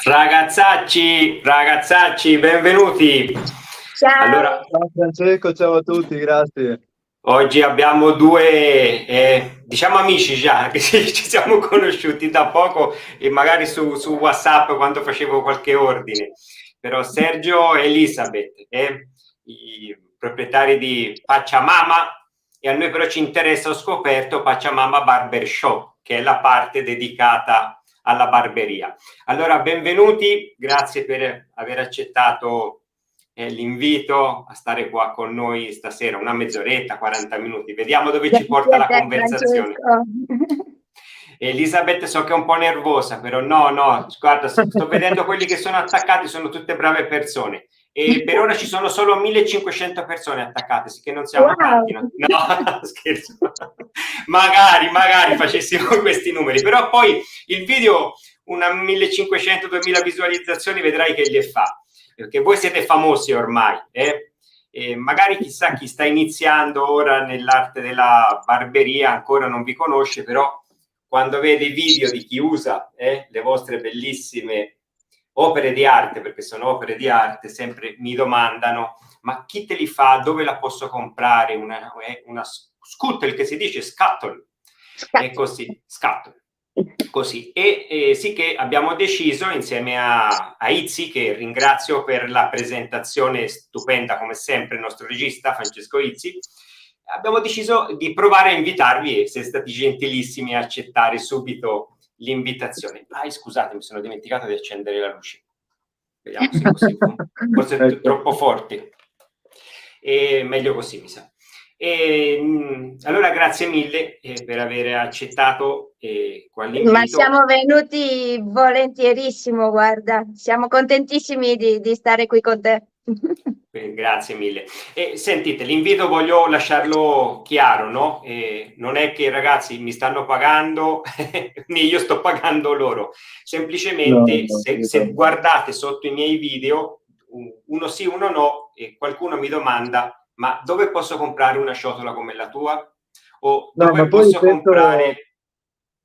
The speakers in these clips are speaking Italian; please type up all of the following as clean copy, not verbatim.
Ragazzacci, benvenuti. Ciao. Allora, Ciao Francesco, ciao a tutti, grazie. oggi abbiamo due, diciamo amici già, anche se ci siamo conosciuti da poco e magari su WhatsApp quando facevo qualche ordine. Però Sergio e Elisabeth, i proprietari di Pachamama, e a noi però ci interessa, ho scoperto, Pachamama Barber Shop, che è la parte dedicata alla barberia. Allora, benvenuti, grazie per aver accettato l'invito a stare qua con noi stasera, una mezz'oretta, 40 minuti. Vediamo dove ci porta Grazie a la te, conversazione. Francesco. Elisabeth, so che è un po' nervosa, però no, guarda, sto vedendo quelli che sono attaccati, sono tutte brave persone. E per ora ci sono solo 1500 persone attaccate, sì che non siamo Wow. tanti, no, scherzo. magari facessimo questi numeri, però poi il video una 1500-2000 visualizzazioni vedrai che le fa, perché voi siete famosi ormai, e magari chissà chi sta iniziando ora nell'arte della barberia ancora non vi conosce, però quando vede i video di chi usa le vostre bellissime opere di arte, perché sono opere di arte, sempre mi domandano: ma chi te li fa? Dove la posso comprare? Una scuttle, che si dice scuttle, e così, scuttle. Così, e sì che abbiamo deciso insieme a Izzi, che ringrazio per la presentazione stupenda come sempre, il nostro regista Francesco Izzi, abbiamo deciso di provare a invitarvi e siete stati gentilissimi a accettare subito l'invitazione. Scusate, mi sono dimenticato di accendere la luce. Vediamo se così, forse è troppo forte. E meglio così, mi sa. Allora, grazie mille per aver accettato quell'invito. Ma siamo venuti volentierissimo, guarda, siamo contentissimi di stare qui con te. Grazie mille. Sentite, l'invito voglio lasciarlo chiaro, no? Non è che i ragazzi mi stanno pagando né io sto pagando loro. Semplicemente se guardate sotto i miei video, uno sì, uno no, e qualcuno mi domanda: ma dove posso comprare una ciotola come la tua? O dove posso comprare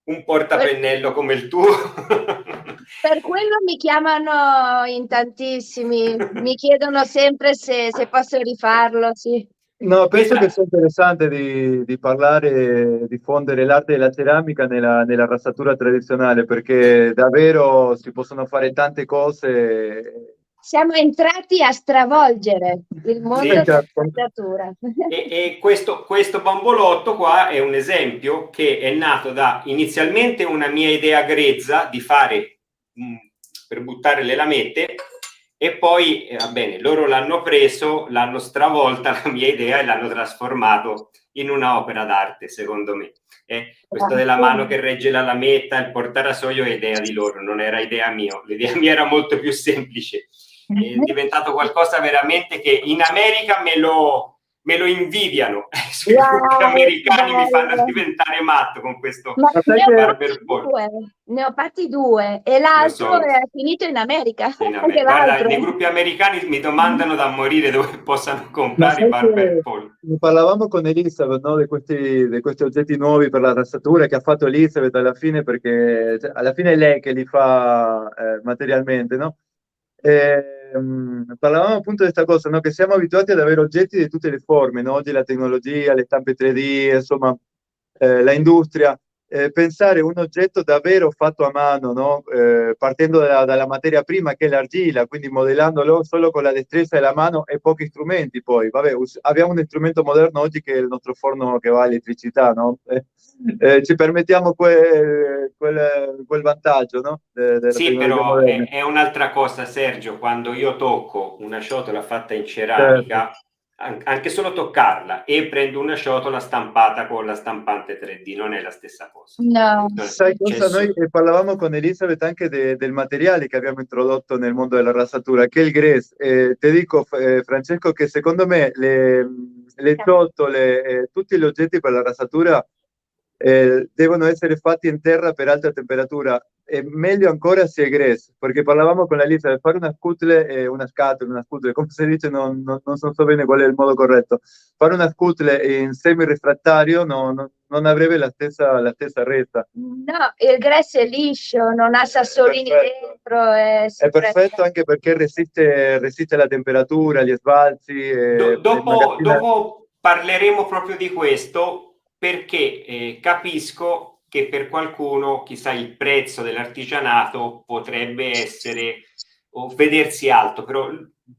un portapennello come il tuo? Per quello mi chiamano in tantissimi, mi chiedono sempre se posso rifarlo, sì. No, penso che sia interessante di parlare, diffondere l'arte della ceramica nella rassatura tradizionale, perché davvero si possono fare tante cose. Siamo entrati a stravolgere il mondo della razzatura. E questo bambolotto qua è un esempio che è nato da inizialmente una mia idea grezza di fare per buttare le lamette, e poi va bene, loro l'hanno preso, l'hanno stravolta la mia idea e l'hanno trasformato in un'opera d'arte, secondo me. Questo della mano che regge la lametta, il portarasoio è idea di loro, non era idea mia. L'idea mia era molto più semplice. È diventato qualcosa veramente che in America me lo invidiano. Sui gruppi americani mi fanno diventare matto con questo barber pole. Ne ho fatti due e l'altro è finito in America. Guarda, nei gruppi americani mi domandano da morire dove possano comprare i barber pole. Ne parlavamo con Elisabeth, no, di questi oggetti nuovi per la rassatura che ha fatto Elisabeth alla fine, perché alla fine è lei che li fa materialmente, no? Parlavamo appunto di questa cosa, no? Che siamo abituati ad avere oggetti di tutte le forme, no? Oggi la tecnologia, le stampe 3D, insomma, la industria. Pensare un oggetto davvero fatto a mano, no? Partendo dalla materia prima che è l'argilla, quindi modellandolo solo con la destrezza della mano e pochi strumenti. Poi, vabbè, abbiamo un strumento moderno oggi che è il nostro forno che va a elettricità, no? Ci permettiamo quel vantaggio, no? Sì, però è un'altra cosa, Sergio, quando io tocco una ciotola fatta in ceramica, anche solo toccarla, e prendo una ciotola stampata con la stampante 3D, non è la stessa cosa. No. Sai cosa? Noi parlavamo con Elisabeth anche del materiale che abbiamo introdotto nel mondo della rassatura, che è il Grès. Ti dico, Francesco, che secondo me le ciotole, tutti gli oggetti per la rassatura devono essere fatti in terra per alta temperatura. E meglio ancora se è gress, perché parlavamo con la Lisa di fare una scutle e una scatola, una scutle, come si dice, non so bene qual è il modo corretto. Fare una scutle in semirefrattario non avrebbe la stessa resa. No, il grass è liscio, non ha sassolini dentro. È perfetto anche perché resiste alla temperatura, agli sbalzi. Dopo parleremo proprio di questo, perché capisco che per qualcuno, chissà, il prezzo dell'artigianato potrebbe essere o vedersi alto, però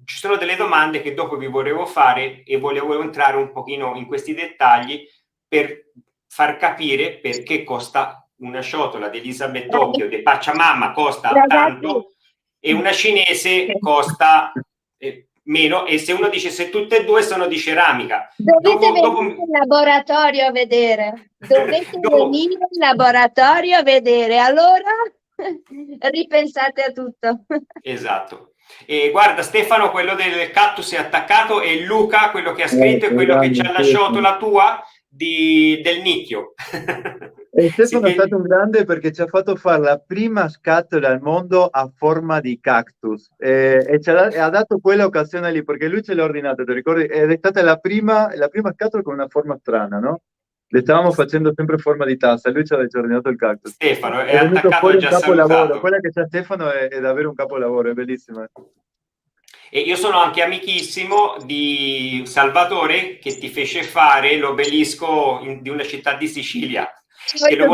ci sono delle domande che dopo vi volevo fare e volevo entrare un pochino in questi dettagli per far capire perché costa una ciotola di Elisabeth Occhio o di Pachamama costa tanto e una cinese costa meno, e se uno dice se tutte e due sono di ceramica, dovete venire in laboratorio a vedere, dovete venire in laboratorio a vedere, allora ripensate a tutto. Esatto. E guarda, Stefano, quello del cactus è attaccato, e Luca, quello che ha scritto, è quello che ci ha lasciato la tua del nicchio. E Stefano è stato un grande perché ci ha fatto fare la prima scatola al mondo a forma di cactus e ha dato quell'occasione lì perché lui ce l'ha ordinato, ti ricordi? Ed è stata la prima scatola con una forma strana, no? Le stavamo facendo sempre forma di tassa, lui ci ha ordinato il cactus. Stefano è venuto attaccato, fuori già un capolavoro. salutato. Quella che c'è Stefano è davvero un capolavoro, è bellissima. E io sono anche amichissimo di Salvatore, che ti fece fare l'obelisco di una città di Sicilia, che lo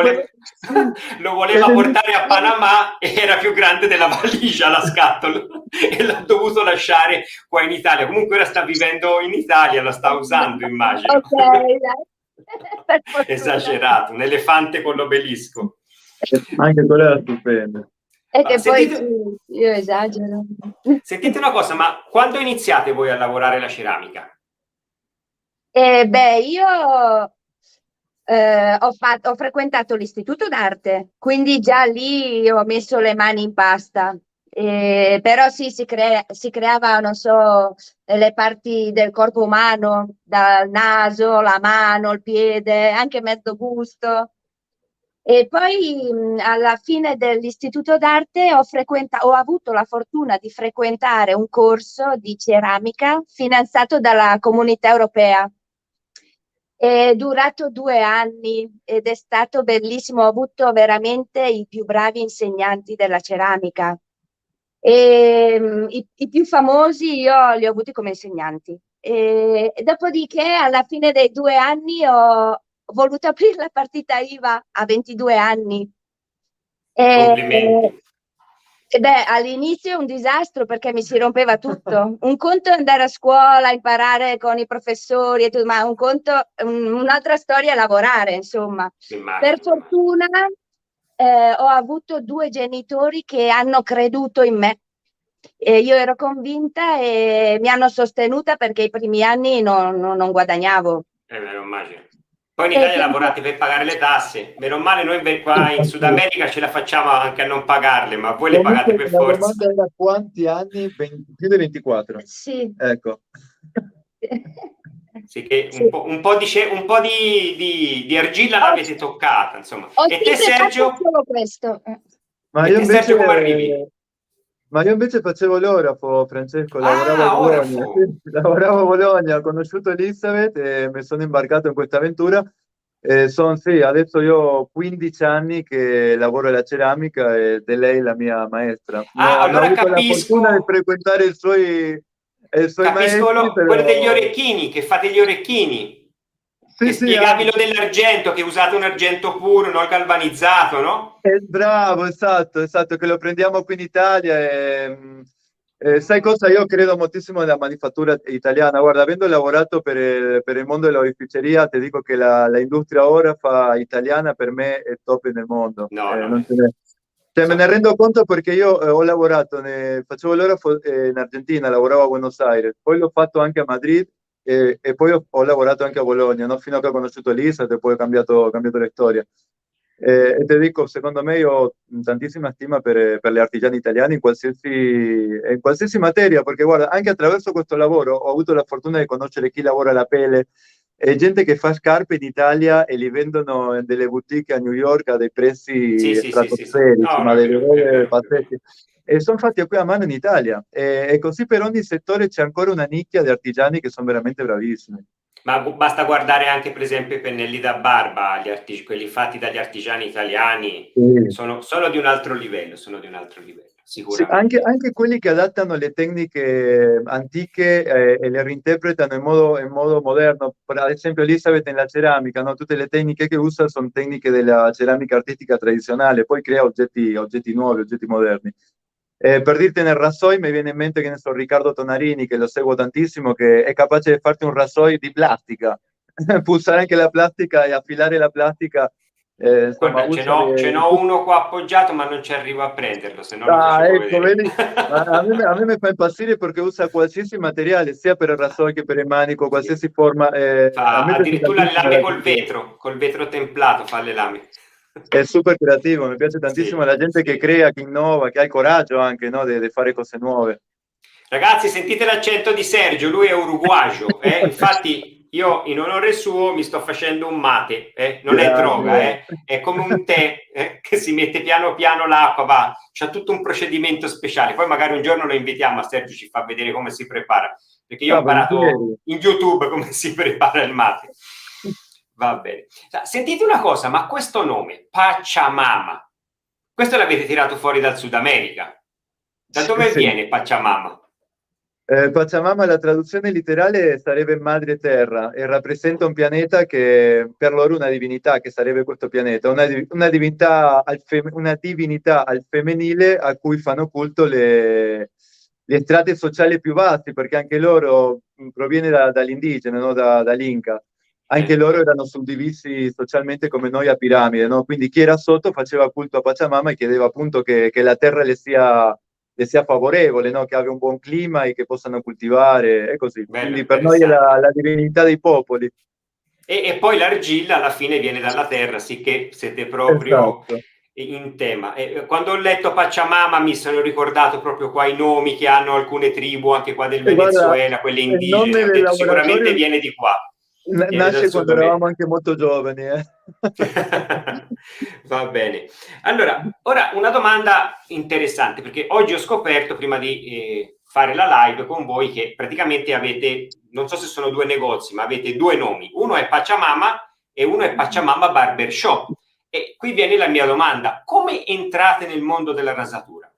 voleva portare a Panama e era più grande della valigia la scatola e l'ha dovuto lasciare qua in Italia. Comunque ora sta vivendo in Italia, la sta usando, immagino. Esagerato, un elefante con l'obelisco. Anche quello era stupendo. E che sentite, poi io esagero. Sentite una cosa, ma quando iniziate voi a lavorare la ceramica? Io ho frequentato l'istituto d'arte, quindi già lì ho messo le mani in pasta. Però sì, si creava, non so, le parti del corpo umano, dal naso, la mano, il piede, anche mezzo busto. E poi alla fine dell'istituto d'arte ho avuto la fortuna di frequentare un corso di ceramica finanziato dalla Comunità Europea. È durato 2 anni ed è stato bellissimo, ho avuto veramente i più bravi insegnanti della ceramica. I più famosi io li ho avuti come insegnanti. E dopodiché, alla fine dei 2 anni, ho voluto aprire la partita IVA a 22 anni. Complimenti. All'inizio è un disastro perché mi si rompeva tutto. Un conto è andare a scuola, imparare con i professori e tutto, ma un conto, un'altra storia è lavorare, insomma. Per fortuna ho avuto 2 genitori che hanno creduto in me. Io ero convinta e mi hanno sostenuta perché i primi anni non guadagnavo. Lo immagino. Poi in Italia lavorate per pagare le tasse, meno male noi qua in Sud America ce la facciamo anche a non pagarle, ma voi le pagate per forza. La domanda era quanti anni? Più di 24. Sì. Ecco. Sì, che un po' di argilla l'avete toccata, insomma. E te, Sergio? Solo questo. Ma io invece, Sergio, come arrivi? Ma io invece facevo l'orafo, Francesco, lavoravo a Bologna, ho conosciuto Elisabeth e mi sono imbarcato in questa avventura. Sì, adesso io ho 15 anni che lavoro alla ceramica ed è lei la mia maestra. Allora ho avuto la fortuna di frequentare i suoi maestri. Quello degli orecchini, che fate gli orecchini. Sì, spiegavi lo dell'argento, che usate un argento puro, non galvanizzato, no? Bravo, esatto, che lo prendiamo qui in Italia e sai cosa? Io credo moltissimo nella manifattura italiana. Guarda, avendo lavorato per il mondo dell'oreficeria, ti dico che la industria orafa italiana per me è top nel mondo. Non ce n'è. Cioè, me ne rendo conto perché io ho lavorato, facevo l'orafo in Argentina, lavoravo a Buenos Aires, poi l'ho fatto anche a Madrid e poi ho lavorato anche a Bologna, no? Fino a che ho conosciuto Lisa e poi ho cambiato la storia. E ti dico, secondo me io ho tantissima stima per le artigiane italiane in qualsiasi materia, perché guarda, anche attraverso questo lavoro ho avuto la fortuna di conoscere chi lavora la pelle, è gente che fa scarpe in Italia e li vendono in delle boutique a New York a dei prezzi Sì. stratosferici, No, ma no, dei è valori vero, è vero. pazzeschi. E sono fatti qui a mano in Italia. E così per ogni settore c'è ancora una nicchia di artigiani che sono veramente bravissimi. Ma basta guardare anche per esempio i pennelli da barba, quelli fatti dagli artigiani italiani, Sì. sono di un altro livello, Sì, sicuramente. anche quelli che adattano le tecniche antiche e le reinterpretano in modo moderno. Ad esempio Elisabeth nella ceramica, no? Tutte le tecniche che usa sono tecniche della ceramica artistica tradizionale, poi crea oggetti nuovi, oggetti moderni. Per dirti nel rasoio mi viene in mente che ne so, Riccardo Tonarini, che lo seguo tantissimo, che è capace di farti un rasoio di plastica. Può usare anche la plastica e affilare la plastica. Insomma, Guarda, usa ce n'ho uno qua appoggiato, ma non ci arrivo a prenderlo, se no lo Ah, facevo ecco, vedere. vedi, a me mi fa impazzire perché usa qualsiasi materiale, sia per il rasoio che per il manico, Sì. qualsiasi forma. A Fa me piace addirittura le tantissimo lame la gente, col vetro templato, fa le lame. è super creativo, mi piace tantissimo Sì, la gente che sì. crea, che innova, che ha il coraggio anche, no, di fare cose nuove. Ragazzi, sentite l'accento di Sergio, lui è uruguagio, Infatti io in onore suo mi sto facendo un mate, Non è droga, Grande. È come un tè, che si mette piano piano l'acqua, va, c'è tutto un procedimento speciale. Poi magari un giorno lo invitiamo a Sergio, ci fa vedere come si prepara, perché io ho Ah, imparato volentieri. in YouTube come si prepara il mate. Va bene. Sentite una cosa, ma questo nome, Pachamama, questo l'avete tirato fuori dal Sud America. Da Sì, dove sì. viene Pachamama? Pachamama, la traduzione letterale sarebbe madre terra e rappresenta un pianeta che per loro è una divinità, che sarebbe questo pianeta, una divinità una divinità al femminile a cui fanno culto le strate sociali più basse, perché anche loro proviene dall'indigeno, no? Dall'Inca. Anche loro erano suddivisi socialmente come noi a piramide, no? Quindi chi era sotto faceva culto a Pachamama e chiedeva appunto che la terra le sia favorevole, no? Che abbia un buon clima e che possano coltivare, e così. Bello, Quindi per noi è interessante. la divinità dei popoli. E poi l'argilla alla fine viene dalla terra, sì che siete proprio Esatto. in tema. Quando ho letto Pachamama mi sono ricordato proprio qua i nomi che hanno alcune tribù, anche qua del E guarda, Venezuela, quelle il nome indigene. Ho del detto sicuramente laboratorio viene di qua, viene dal nasce Sud quando eravamo America. anche molto giovani, eh. Va bene. Allora, ora una domanda interessante, perché oggi ho scoperto, prima di fare la live con voi, che praticamente avete, non so se sono due negozi, ma avete due nomi. Uno è Pachamama e uno è Pachamama Barbershop. E qui viene la mia domanda: come entrate nel mondo della rasatura?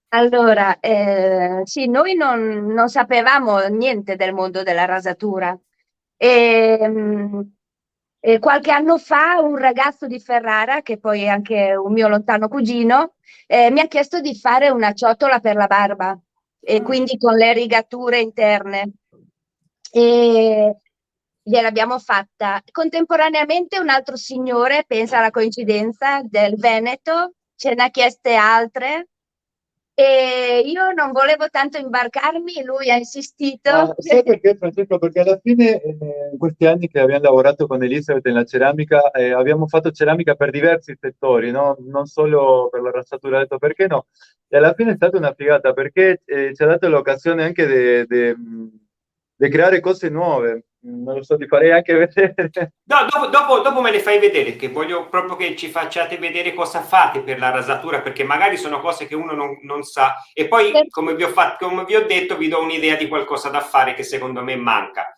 Allora, sì, noi non sapevamo niente del mondo della rasatura. E qualche anno fa un ragazzo di Ferrara, che poi è anche un mio lontano cugino, mi ha chiesto di fare una ciotola per la barba, e quindi con le rigature interne. E gliel'abbiamo fatta. Contemporaneamente un altro signore, pensa alla coincidenza, del Veneto, ce ne ha chieste altre. E io non volevo tanto imbarcarmi, lui ha insistito. Ma sai perché, Francesco? Perché alla fine, in questi anni che abbiamo lavorato con Elisabeth nella ceramica, abbiamo fatto ceramica per diversi settori, no? Non solo per la razzatura, ho detto perché no? E alla fine è stata una figata perché ci ha dato l'occasione anche di creare cose nuove. Non lo so, ti farei anche vedere. No, dopo me le fai vedere, che voglio proprio che ci facciate vedere cosa fate per la rasatura, perché magari sono cose che uno non sa. E poi, come vi ho detto, vi do un'idea di qualcosa da fare che secondo me manca.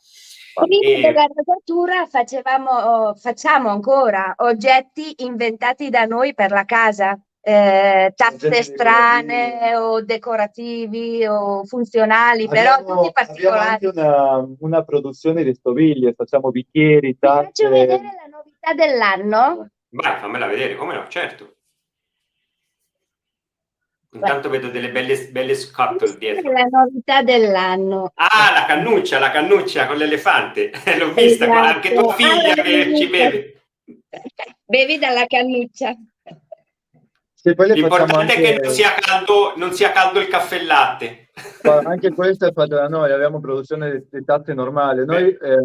Prima della rasatura facciamo ancora oggetti inventati da noi per la casa, tazze strane o decorativi o funzionali, però tutti Abbiamo anche particolari. una produzione di stoviglie, facciamo bicchieri, Vi faccio vedere tazze. la novità dell'anno. Vai, fammela vedere, come no, certo. Beh, Intanto vedo delle belle scatole questa è dietro. la novità dell'anno. Ah, la cannuccia con l'elefante. L'ho vista qua, anche tua Esatto, figlia che ci beve. bevi dalla cannuccia. Se poi le facciamo L'importante è che anche, non sia caldo il caffè e latte. anche questa è fatta da noi, abbiamo produzione di tasse normale. Noi Beh,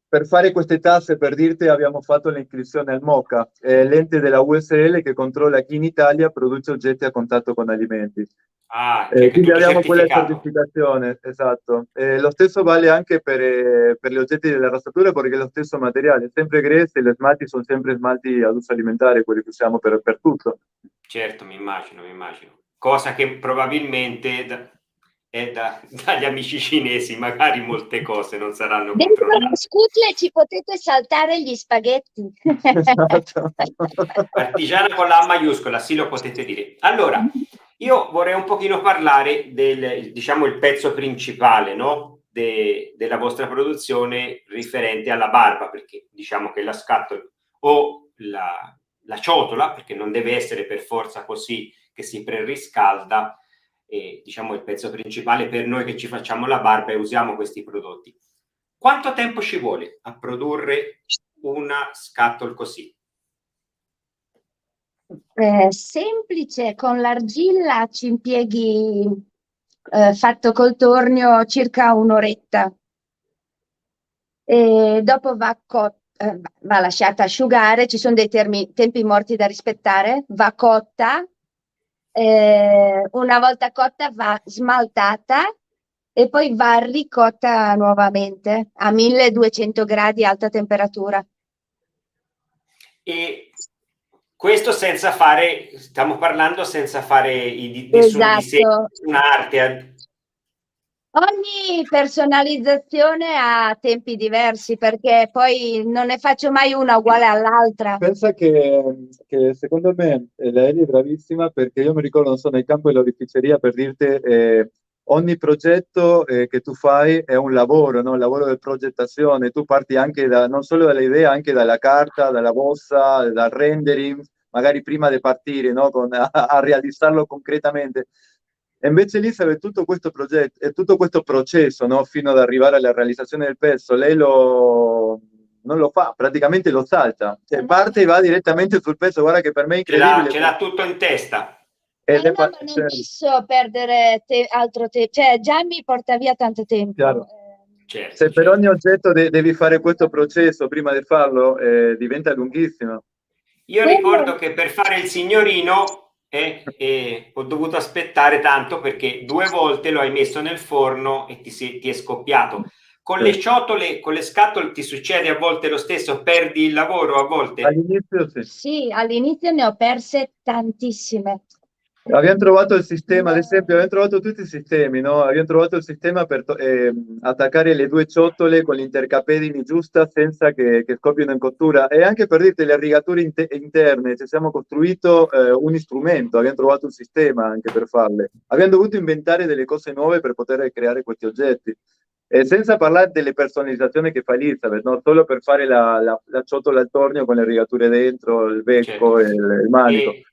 per fare queste tasse, per dirti, abbiamo fatto l'iscrizione al MOCA, l'ente della USL che controlla chi in Italia produce oggetti a contatto con alimenti. Che è Quindi tutto abbiamo quella certificato. certificazione, esatto. Lo stesso vale anche per gli oggetti della razzatura perché è lo stesso materiale, sempre grezzo, e gli smalti sono sempre smalti ad uso alimentare, quelli che usiamo per tutto. Certo, mi immagino. Cosa che probabilmente dagli amici cinesi, magari molte cose non saranno Dentro le controllate. scutle ci potete saltare gli spaghetti. Esatto. Artigiana con la A maiuscola, sì, lo potete dire. Allora, io vorrei un pochino parlare del, diciamo, il pezzo principale, no? Della vostra produzione riferente alla barba, perché diciamo che la scatola o la ciotola, perché non deve essere per forza così che si preriscalda, diciamo il pezzo principale per noi che ci facciamo la barba e usiamo questi prodotti. Quanto tempo ci vuole a produrre una scatola così? Semplice, con l'argilla ci impieghi, fatto col tornio, circa un'oretta. E dopo va lasciata asciugare, ci sono dei tempi morti da rispettare, va cotta, una volta cotta va smaltata e poi va ricotta nuovamente a 1200 gradi alta temperatura. E questo senza fare, stiamo parlando senza fare nessun disegno, Esatto. un'arte. Ogni personalizzazione ha tempi diversi perché poi non ne faccio mai una uguale all'altra. Pensa che secondo me la Eli è bravissima perché io mi ricordo, non so, nel campo dell'oreficeria per dirti, ogni progetto che tu fai è un lavoro, no? Un lavoro di progettazione, tu parti anche non solo dalle idee, anche dalla carta, dalla bozza, dal rendering, magari prima di partire, no? A realizzarlo concretamente. E invece lì serve tutto questo progetto e tutto questo processo, no? Fino ad arrivare alla realizzazione del pezzo. Lei non lo fa, praticamente lo salta. Cioè, parte e va direttamente sul pezzo. Guarda che per me è incredibile. Ce l'ha tutto in testa. No, ma non posso perdere altro tempo, cioè già mi porta via tanto tempo. Chiaro. Certo, Se per certo. ogni oggetto devi fare questo processo prima di farlo, diventa lunghissimo. Io ricordo che per fare il signorino ho dovuto aspettare tanto perché 2 volte lo hai messo nel forno e ti è scoppiato. Con le ciotole, con le scatole ti succede a volte lo stesso? Perdi il lavoro a volte? All'inizio sì. Sì, all'inizio ne ho perse tantissime. Abbiamo trovato il sistema, ad esempio, abbiamo trovato tutti i sistemi, no? Abbiamo trovato il sistema per attaccare le due ciotole con l'intercapedine giusta senza che scoppino in cottura e anche per dirti le rigature interne, ci siamo costruito un strumento, abbiamo trovato un sistema anche per farle. Abbiamo dovuto inventare delle cose nuove per poter creare questi oggetti. Senza parlare delle personalizzazioni che fa Elizabeth, no? Solo per fare la ciotola al tornio con le rigature dentro, il becco Certo. e il manico. E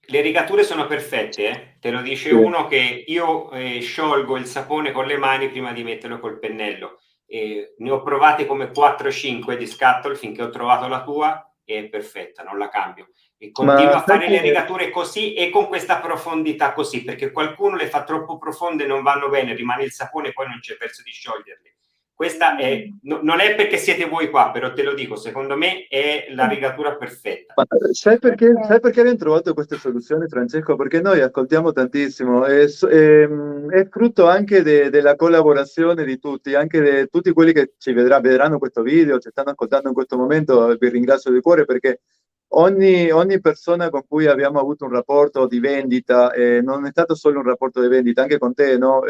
le rigature sono perfette, eh? Te lo dice Sì. uno che io sciolgo il sapone con le mani prima di metterlo col pennello. Ne ho provate come 4-5 di scatole finché ho trovato la tua e è perfetta, non la cambio. E continuo Ma a fare le rigature così e con questa profondità così, perché qualcuno le fa troppo profonde e non vanno bene, rimane il sapone e poi non c'è verso di scioglierle. Questa non è perché siete voi qua, però te lo dico, secondo me è la rigatura perfetta. Ma sai perché abbiamo trovato queste soluzioni, Francesco? Perché noi ascoltiamo tantissimo, è frutto anche della collaborazione di tutti, anche di tutti quelli che ci vedranno questo video, ci stanno ascoltando in questo momento, vi ringrazio di cuore perché ogni persona con cui abbiamo avuto un rapporto di vendita, non è stato solo un rapporto di vendita, anche con te, no?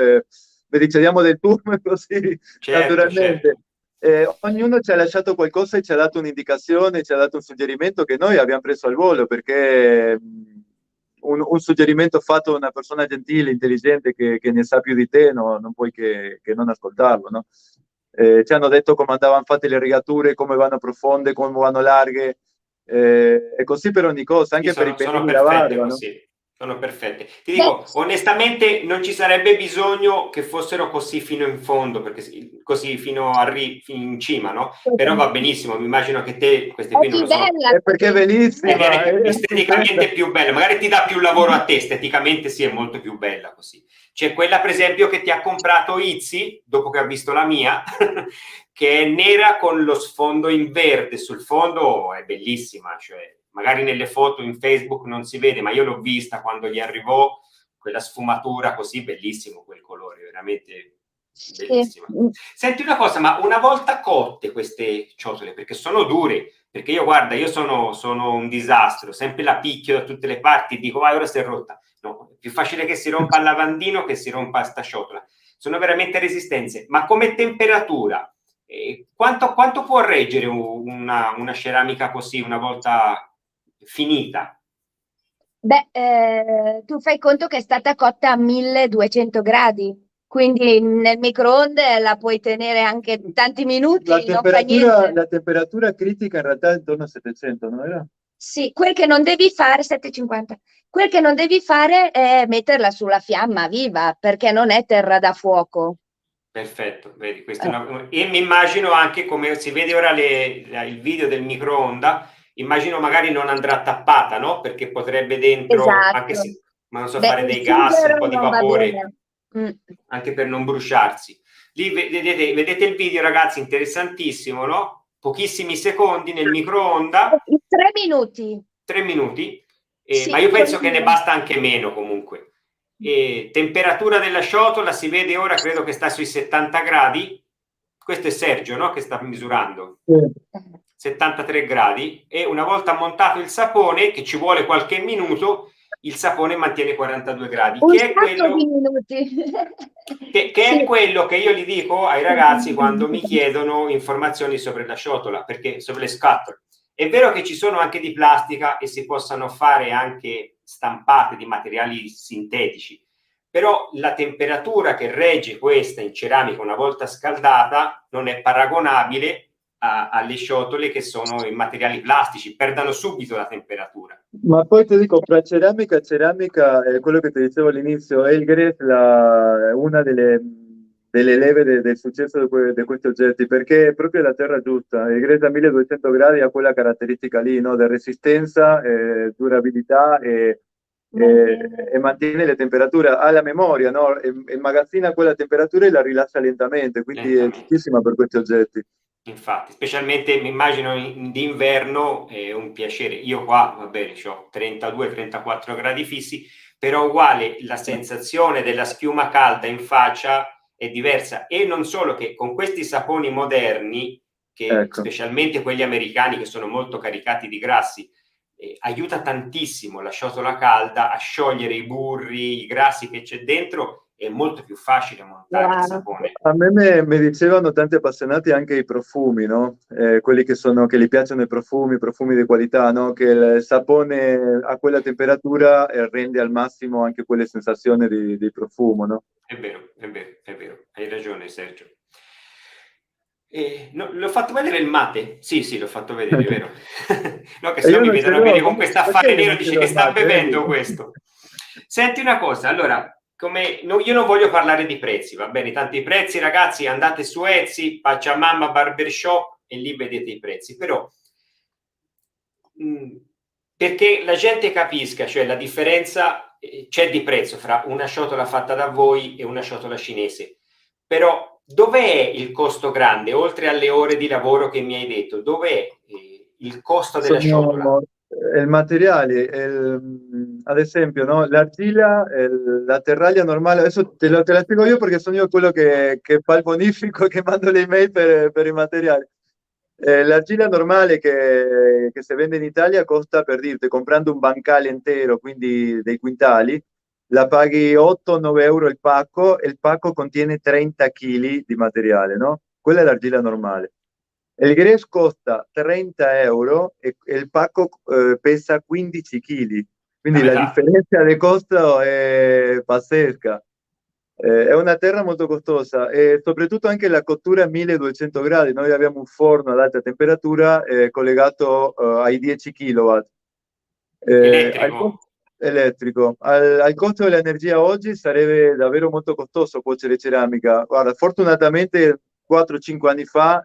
Vedi, ci diamo del turno così, Certo, naturalmente. certo. Ognuno ci ha lasciato qualcosa e ci ha dato un'indicazione, ci ha dato un suggerimento che noi abbiamo preso al volo perché un suggerimento fatto da una persona gentile, intelligente che ne sa più di te, no, non puoi che non ascoltarlo, no? Ci hanno detto come andavano fatte le rigature, come vanno profonde, come vanno larghe, e così per ogni cosa, anche Sì, per i sono pennini da perfette barba, no? così, sono perfette. Ti dico, onestamente non ci sarebbe bisogno che fossero così fino in fondo, perché così fino in cima, no? Però va benissimo, mi immagino che te queste È qui non più lo so. bella È perché è così. bellissima, è Esteticamente più bella, magari ti dà più lavoro a te, esteticamente sì, è molto più bella così. C'è quella per esempio che ti ha comprato Izzy, dopo che ha visto la mia, che è nera con lo sfondo in verde, sul fondo è bellissima, cioè magari nelle foto in Facebook non si vede, ma io l'ho vista quando gli arrivò, quella sfumatura così, bellissimo quel colore, veramente bellissimo. Sì. Senti una cosa, ma una volta cotte queste ciotole, perché sono dure, perché io guarda, io sono un disastro, sempre la picchio da tutte le parti, dico vai, ora si è rotta. No, è più facile che si rompa il lavandino che si rompa sta ciotola. Sono veramente resistenze, ma come temperatura, quanto può reggere una ceramica così una volta finita? Beh, tu fai conto che è stata cotta a 1200 gradi, quindi nel microonde la puoi tenere anche tanti minuti, non fa niente. La temperatura critica in realtà è intorno a 700, non era? Sì, quel che non devi fare, 750, quel che non devi fare è metterla sulla fiamma viva, perché non è terra da fuoco. Perfetto, vedi, e mi immagino anche come si vede ora il video del microonda, immagino magari non andrà tappata, no? Perché potrebbe dentro, anche Esatto. se, ma non so, Beh, fare il dei gas, un sughero po' di non va vapore, bene. Mm. anche per non bruciarsi. Lì vedete il video, ragazzi, interessantissimo, no? Pochissimi secondi nel microonda, 3 minuti. 3 minuti, ma Sì, io penso che ne basta anche meno comunque. Temperatura della ciotola si vede ora, credo che sta sui 70 gradi. Questo è Sergio, no? Che sta misurando. Sì. 73 gradi, e una volta montato il sapone, che ci vuole qualche minuto, il sapone mantiene 42 gradi, un che è sacco di quello minuti. che Sì. è quello che io gli dico ai ragazzi quando mi chiedono informazioni sobre la ciotola, perché sobre le scatole. È vero che ci sono anche di plastica e si possano fare anche stampate di materiali sintetici, però la temperatura che regge questa in ceramica una volta scaldata non è paragonabile alle ciotole che sono in materiali plastici, perdono subito la temperatura. Ma poi ti dico, fra ceramica, quello che ti dicevo all'inizio, è il Gref una delle leve del successo di questi oggetti, perché è proprio la terra giusta. Il Gref a 1200 gradi ha quella caratteristica lì, no? Di resistenza, durabilità e mantiene le temperature, ha la memoria, no? E magazzina quella temperatura e la rilascia lentamente, quindi è Lentamente. giustissima per questi oggetti. Infatti, specialmente mi immagino d'inverno è un piacere. Io qua, va bene, ho 32-34 gradi fissi, però uguale la sensazione della schiuma calda in faccia è diversa. E non solo, che con questi saponi moderni, che Ecco. specialmente quelli americani che sono molto caricati di grassi, aiuta tantissimo la ciotola calda a sciogliere i burri, i grassi che c'è dentro. È molto più facile montare il Wow. sapone. A me mi dicevano tanti appassionati anche i profumi, no? Quelli che gli piacciono i profumi di qualità, no? Che il sapone a quella temperatura rende al massimo anche quelle sensazioni di profumo, no? È vero, è vero, è vero, hai ragione Sergio. No, l'ho fatto vedere il mate? Sì, l'ho fatto vedere, è vero. No, che E se no io mi non ce vedono l'ho, bene con questo affare perché nero, non ce dice l'ho che il sta mate, vedi? bevendo questo. Senti una cosa, allora, io non voglio parlare di prezzi, va bene? Tanti prezzi, ragazzi, andate su Etsy, Pachamama Barbershop e lì vedete i prezzi, però perché la gente capisca, cioè la differenza c'è di prezzo fra una ciotola fatta da voi e una ciotola cinese, però dov'è il costo grande, oltre alle ore di lavoro che mi hai detto, dov'è il costo della ciotola? Il materiale, ad esempio, no? L'argilla, la terraglia normale, adesso te la spiego io perché sono io quello che fa il bonifico, che mando le email per i materiali. L'argilla normale che si vende in Italia costa, per dirti, comprando un bancale intero, quindi dei quintali, la paghi 8-9 euro il pacco e il pacco contiene 30 kg di materiale, no? Quella è l'argilla normale. Il Gref costa 30 euro e il pacco pesa 15 kg, La quindi la metà. differenza di costo è pazzesca. È una terra molto costosa e soprattutto anche la cottura a 1200 gradi. Noi abbiamo un forno ad alta temperatura collegato ai 10 kW. Al Elettrico? costo elettrico. Al costo dell'energia oggi sarebbe davvero molto costoso cuocere ceramica. Guarda, fortunatamente 4-5 anni fa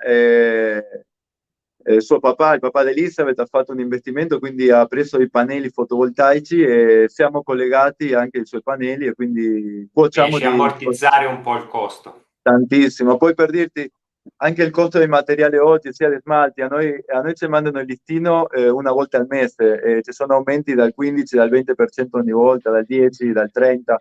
suo papà, il papà di Elisabeth, ha fatto un investimento, quindi ha preso i pannelli fotovoltaici e siamo collegati anche ai suoi pannelli e quindi cuociamo Riesci a di ammortizzare un po' il costo. tantissimo. Poi per dirti, anche il costo del materiale oggi, sia di smalti, a noi ci mandano il listino una volta al mese, ci sono aumenti dal 15, dal 20% ogni volta, dal 10, dal 30%.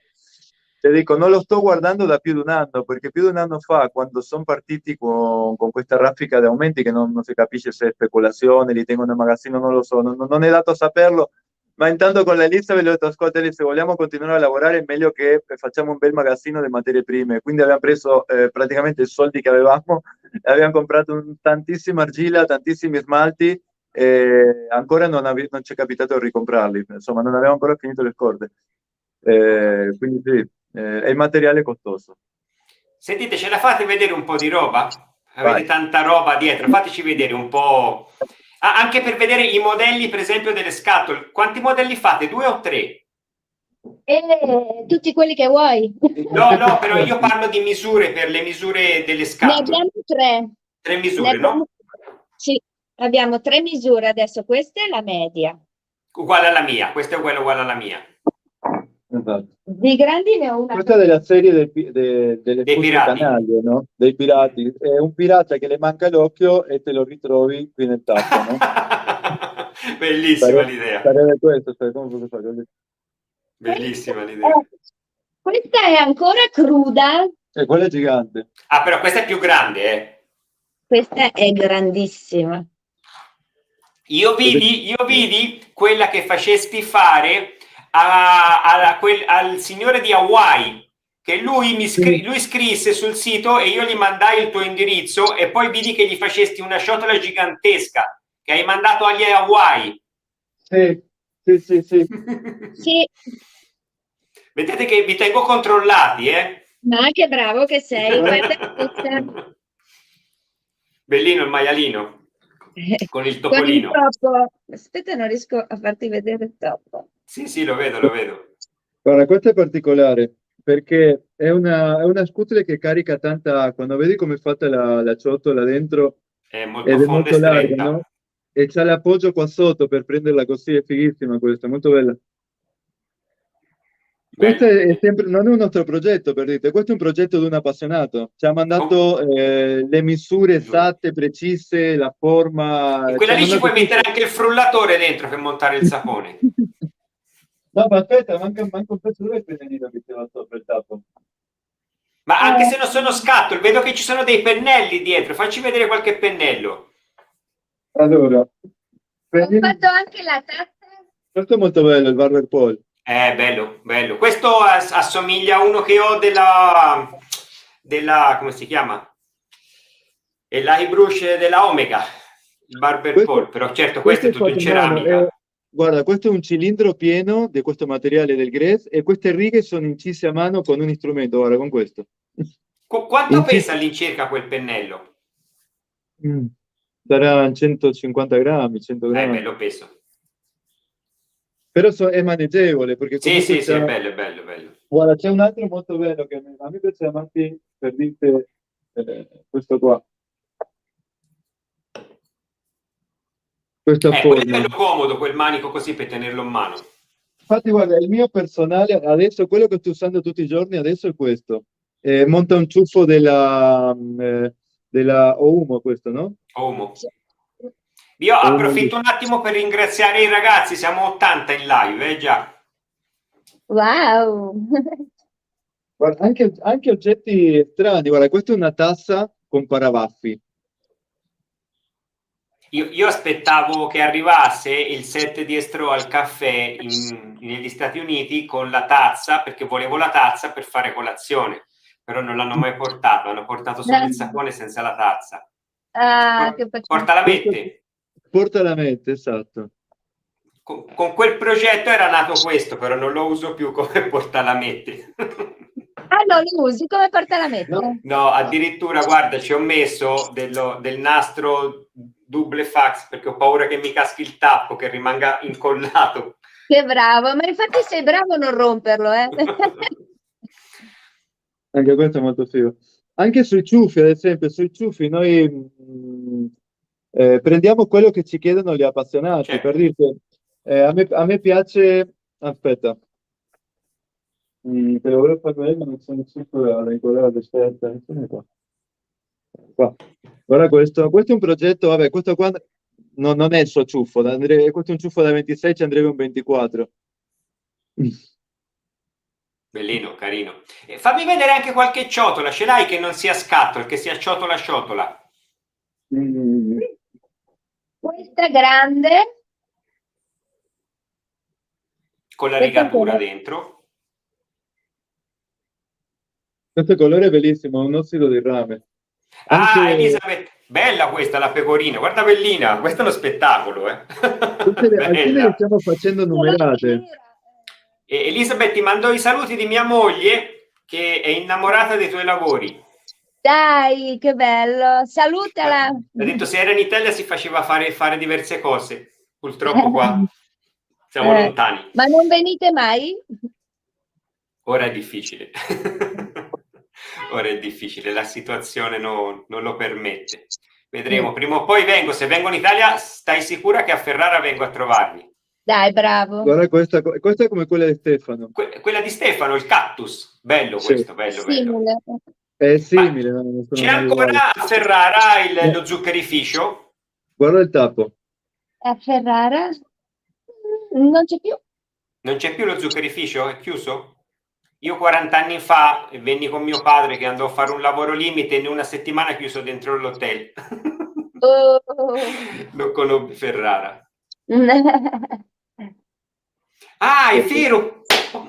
Te dico, non lo sto guardando da più di un anno, perché più di un anno fa, quando sono partiti con questa raffica di aumenti, che non si capisce se è speculazione, li tengono nel magazzino, non lo so, non è dato saperlo, ma intanto con la Elizabeth le ho detto, ascolta Elisa, se vogliamo continuare a lavorare è meglio che facciamo un bel magazzino di materie prime. Quindi abbiamo preso praticamente i soldi che avevamo, abbiamo comprato tantissima argilla, tantissimi smalti e ancora non ci è capitato di ricomprarli. Insomma, non avevamo ancora finito le scorde. Quindi sì, è il materiale costoso. Sentite, ce la fate vedere un po' di roba? Avete Vai. tanta roba dietro, fateci vedere un po'. Ah, anche per vedere i modelli, per esempio, delle scatole. Quanti modelli fate? 2 o 3? Tutti quelli che vuoi. No, però io parlo di misure, per le misure delle Ne scatole. abbiamo 3. 3 Ne misure, abbiamo... no? Sì, abbiamo 3 misure adesso. Questa è la media. Uguale alla mia, questa è uguale alla mia. Esatto. Di grandi ne ho una. Questa è della serie delle Dei fosse pirati. canaglie, no? Dei pirati. È un pirata che le manca l'occhio e te lo ritrovi qui nel tappo, no? Bellissima l'idea. Sarebbe questo, come posso fare? Bellissima l'idea. Questa è ancora cruda. Quella è gigante. Ah, però questa è più grande, eh. Questa è grandissima. Io vidi quella che facesti fare al signore di Hawaii, che lui scrisse sul sito e io gli mandai il tuo indirizzo e poi vidi che gli facesti una ciotola gigantesca che hai mandato agli Hawaii. Sì. Sì, Vedete che vi tengo controllati, ma che bravo che sei. Guarda questa. Bellino il maialino con il Con il topolino. topo. Aspetta, non riesco a farti vedere il topo. Sì, lo vedo. Guarda, questa è particolare perché è una scooter che carica tanta acqua. No? Vedi come è fatta la ciotola dentro? È molto Ed è fonda e molto larga, stretta. no? E c'ha l'appoggio qua sotto per prenderla così, è fighissima questa, molto bella. Questo Bello. è sempre, non è un nostro progetto, per dire, questo è un progetto di un appassionato. Ci ha mandato le misure esatte, precise, la forma. In quella Ci ha lì ci mandato puoi mettere tutto. anche il frullatore dentro per montare il sapone. No, ma aspetta, manca un pezzo, dove è il pennellino che c'era sopra il tappo? Ma anche se non sono scatole, vedo che ci sono dei pennelli dietro. Facci vedere qualche pennello. Allora, Ho fatto anche la tazza. questo è molto bello, il Barber Pole. Bello. Questo assomiglia a uno che ho della come si chiama? È l'airbrush della Omega, il Barber Pole, però certo questo è tutto in fatto a mano, ceramica. guarda, questo è un cilindro pieno di questo materiale del Grès e queste righe sono incise a mano con un strumento, guarda, con questo. Quanto Incise- pesa all'incirca quel pennello? Sarà 150 grammi, 100 grammi. Bello peso. Però è maneggevole perché Sì, comunque è bello. Guarda, c'è un altro molto bello che a me piace amarti per dirti questo qua. Questa Quello è forma. bello comodo quel manico così per tenerlo in mano. Infatti, guarda, il mio personale adesso, quello che sto usando tutti i giorni adesso è questo. Monta un ciuffo della Oumo, questo, no? Omo. Io approfitto un attimo per ringraziare i ragazzi, siamo 80 in live, già. Wow. Guarda, anche oggetti strani, guarda, questa è una tassa con paravaffi. Io aspettavo che arrivasse il set di Estro al caffè negli Stati Uniti con la tazza, perché volevo la tazza per fare colazione, però non l'hanno mai portato, hanno portato solo il sapone senza la tazza. Che Porta la mette. Porta la mente, esatto. Con quel progetto era nato questo, però non lo uso più come portalamette. Ah, no, lo usi come portalamette? No, addirittura, guarda, ci ho messo del nastro double fax perché ho paura che mi caschi il tappo, che rimanga incollato. Che bravo, ma infatti sei bravo a non romperlo, Anche questo è molto figo. Anche sui ciuffi, ad esempio, sui ciuffi noi prendiamo quello che ci chiedono gli appassionati. Certo. Per dirti, a me piace... Aspetta. Te lo volevo far vedere, ma non sono sicuro da incollare la destra. Qua. Guarda questo è un progetto, vabbè, questo qua non è il suo ciuffo, questo è un ciuffo da 26, ci andrebbe un 24. Bellino, carino. Fammi vedere anche qualche ciotola, ce l'hai che non sia scatol, che sia ciotola ciotola, Mm. Questa grande, con la questa rigatura ancora. dentro. Questo colore è bellissimo, è un ossido di rame. Ah, Anche Elisabeth, bella questa, la pecorina, guarda bellina, questo è uno spettacolo, eh. alcune le Bella. stiamo facendo numerate. Elisabeth, ti mando i saluti di mia moglie che è innamorata dei tuoi lavori. Dai, che bello. Salutala. Ha detto se era in Italia si faceva fare diverse cose, purtroppo qua siamo lontani. Ma non venite mai? Ora è difficile. Ora è difficile, la situazione non lo permette. Vedremo, prima o poi vengo, se vengo in Italia stai sicura che a Ferrara vengo a trovarvi. Dai, bravo. Guarda questa è come quella di Stefano. Quella di Stefano, il cactus, bello Sì. questo, bello, bello. Simile. È Ma simile, ma non sono c'è mai uguali. ancora a Ferrara lo zuccherificio? Guarda il tappo. A Ferrara non c'è più. Non c'è più lo zuccherificio? È chiuso? Io 40 anni fa venni con mio padre che andò a fare un lavoro limite e in una settimana chiuso dentro l'hotel. Oh. Lo conobbi Ferrara. Ah, è vero!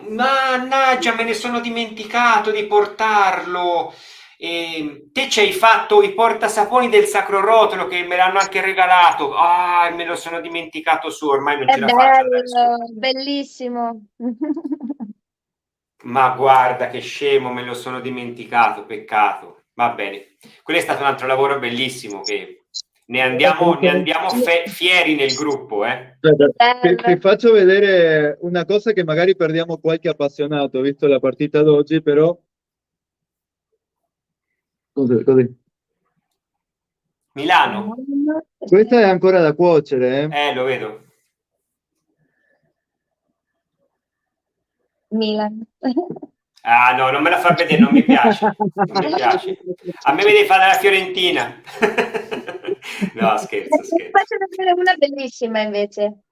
Mannaggia, me ne sono dimenticato di portarlo. Te ci hai fatto i portasaponi del Sacro Rotolo che me l'hanno anche regalato. Ah, me lo sono dimenticato su, ormai non È ce la faccio andare su. bello, bellissimo. Ma guarda che scemo, me lo sono dimenticato, peccato. Va bene. Quello è stato un altro lavoro bellissimo che ne andiamo fieri nel gruppo, eh. Ti faccio vedere una cosa che magari perdiamo qualche appassionato, visto la partita d'oggi, però... Così. Milano. Questa è ancora da cuocere, eh? Lo vedo. Milan. Ah no, non me la fa vedere, non mi piace. Non mi piace. A me mi devi fare la Fiorentina. No, scherzo. Faccio vedere una bellissima invece.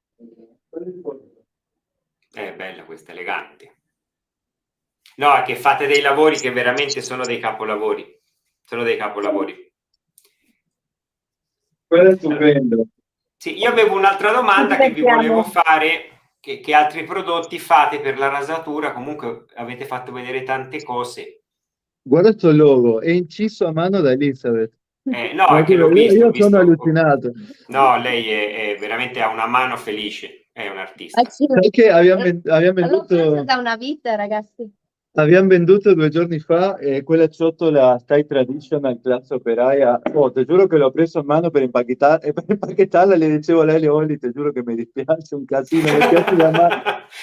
È bella questa, elegante. No, è che fate dei lavori che veramente sono dei capolavori. Sono dei capolavori. Quello è stupendo. Sì, io avevo un'altra domanda che vi volevo fare. Che altri prodotti fate per la rasatura? Comunque avete fatto vedere tante cose. Guarda questo logo, è inciso a mano da Elizabeth. No, è che l'ho visto. Io sono allucinato. No, lei è veramente ha una mano felice, è un artista. Sai che abbiamo venduto da una vita, ragazzi. Abbiamo venduto 2 giorni fa quella ciotola Thai Traditional classe operaia. Oh, ti giuro che l'ho preso in mano per impacchettarla, le dicevo a lei, Leoli, ti giuro che mi dispiace un casino, mi piace la mano.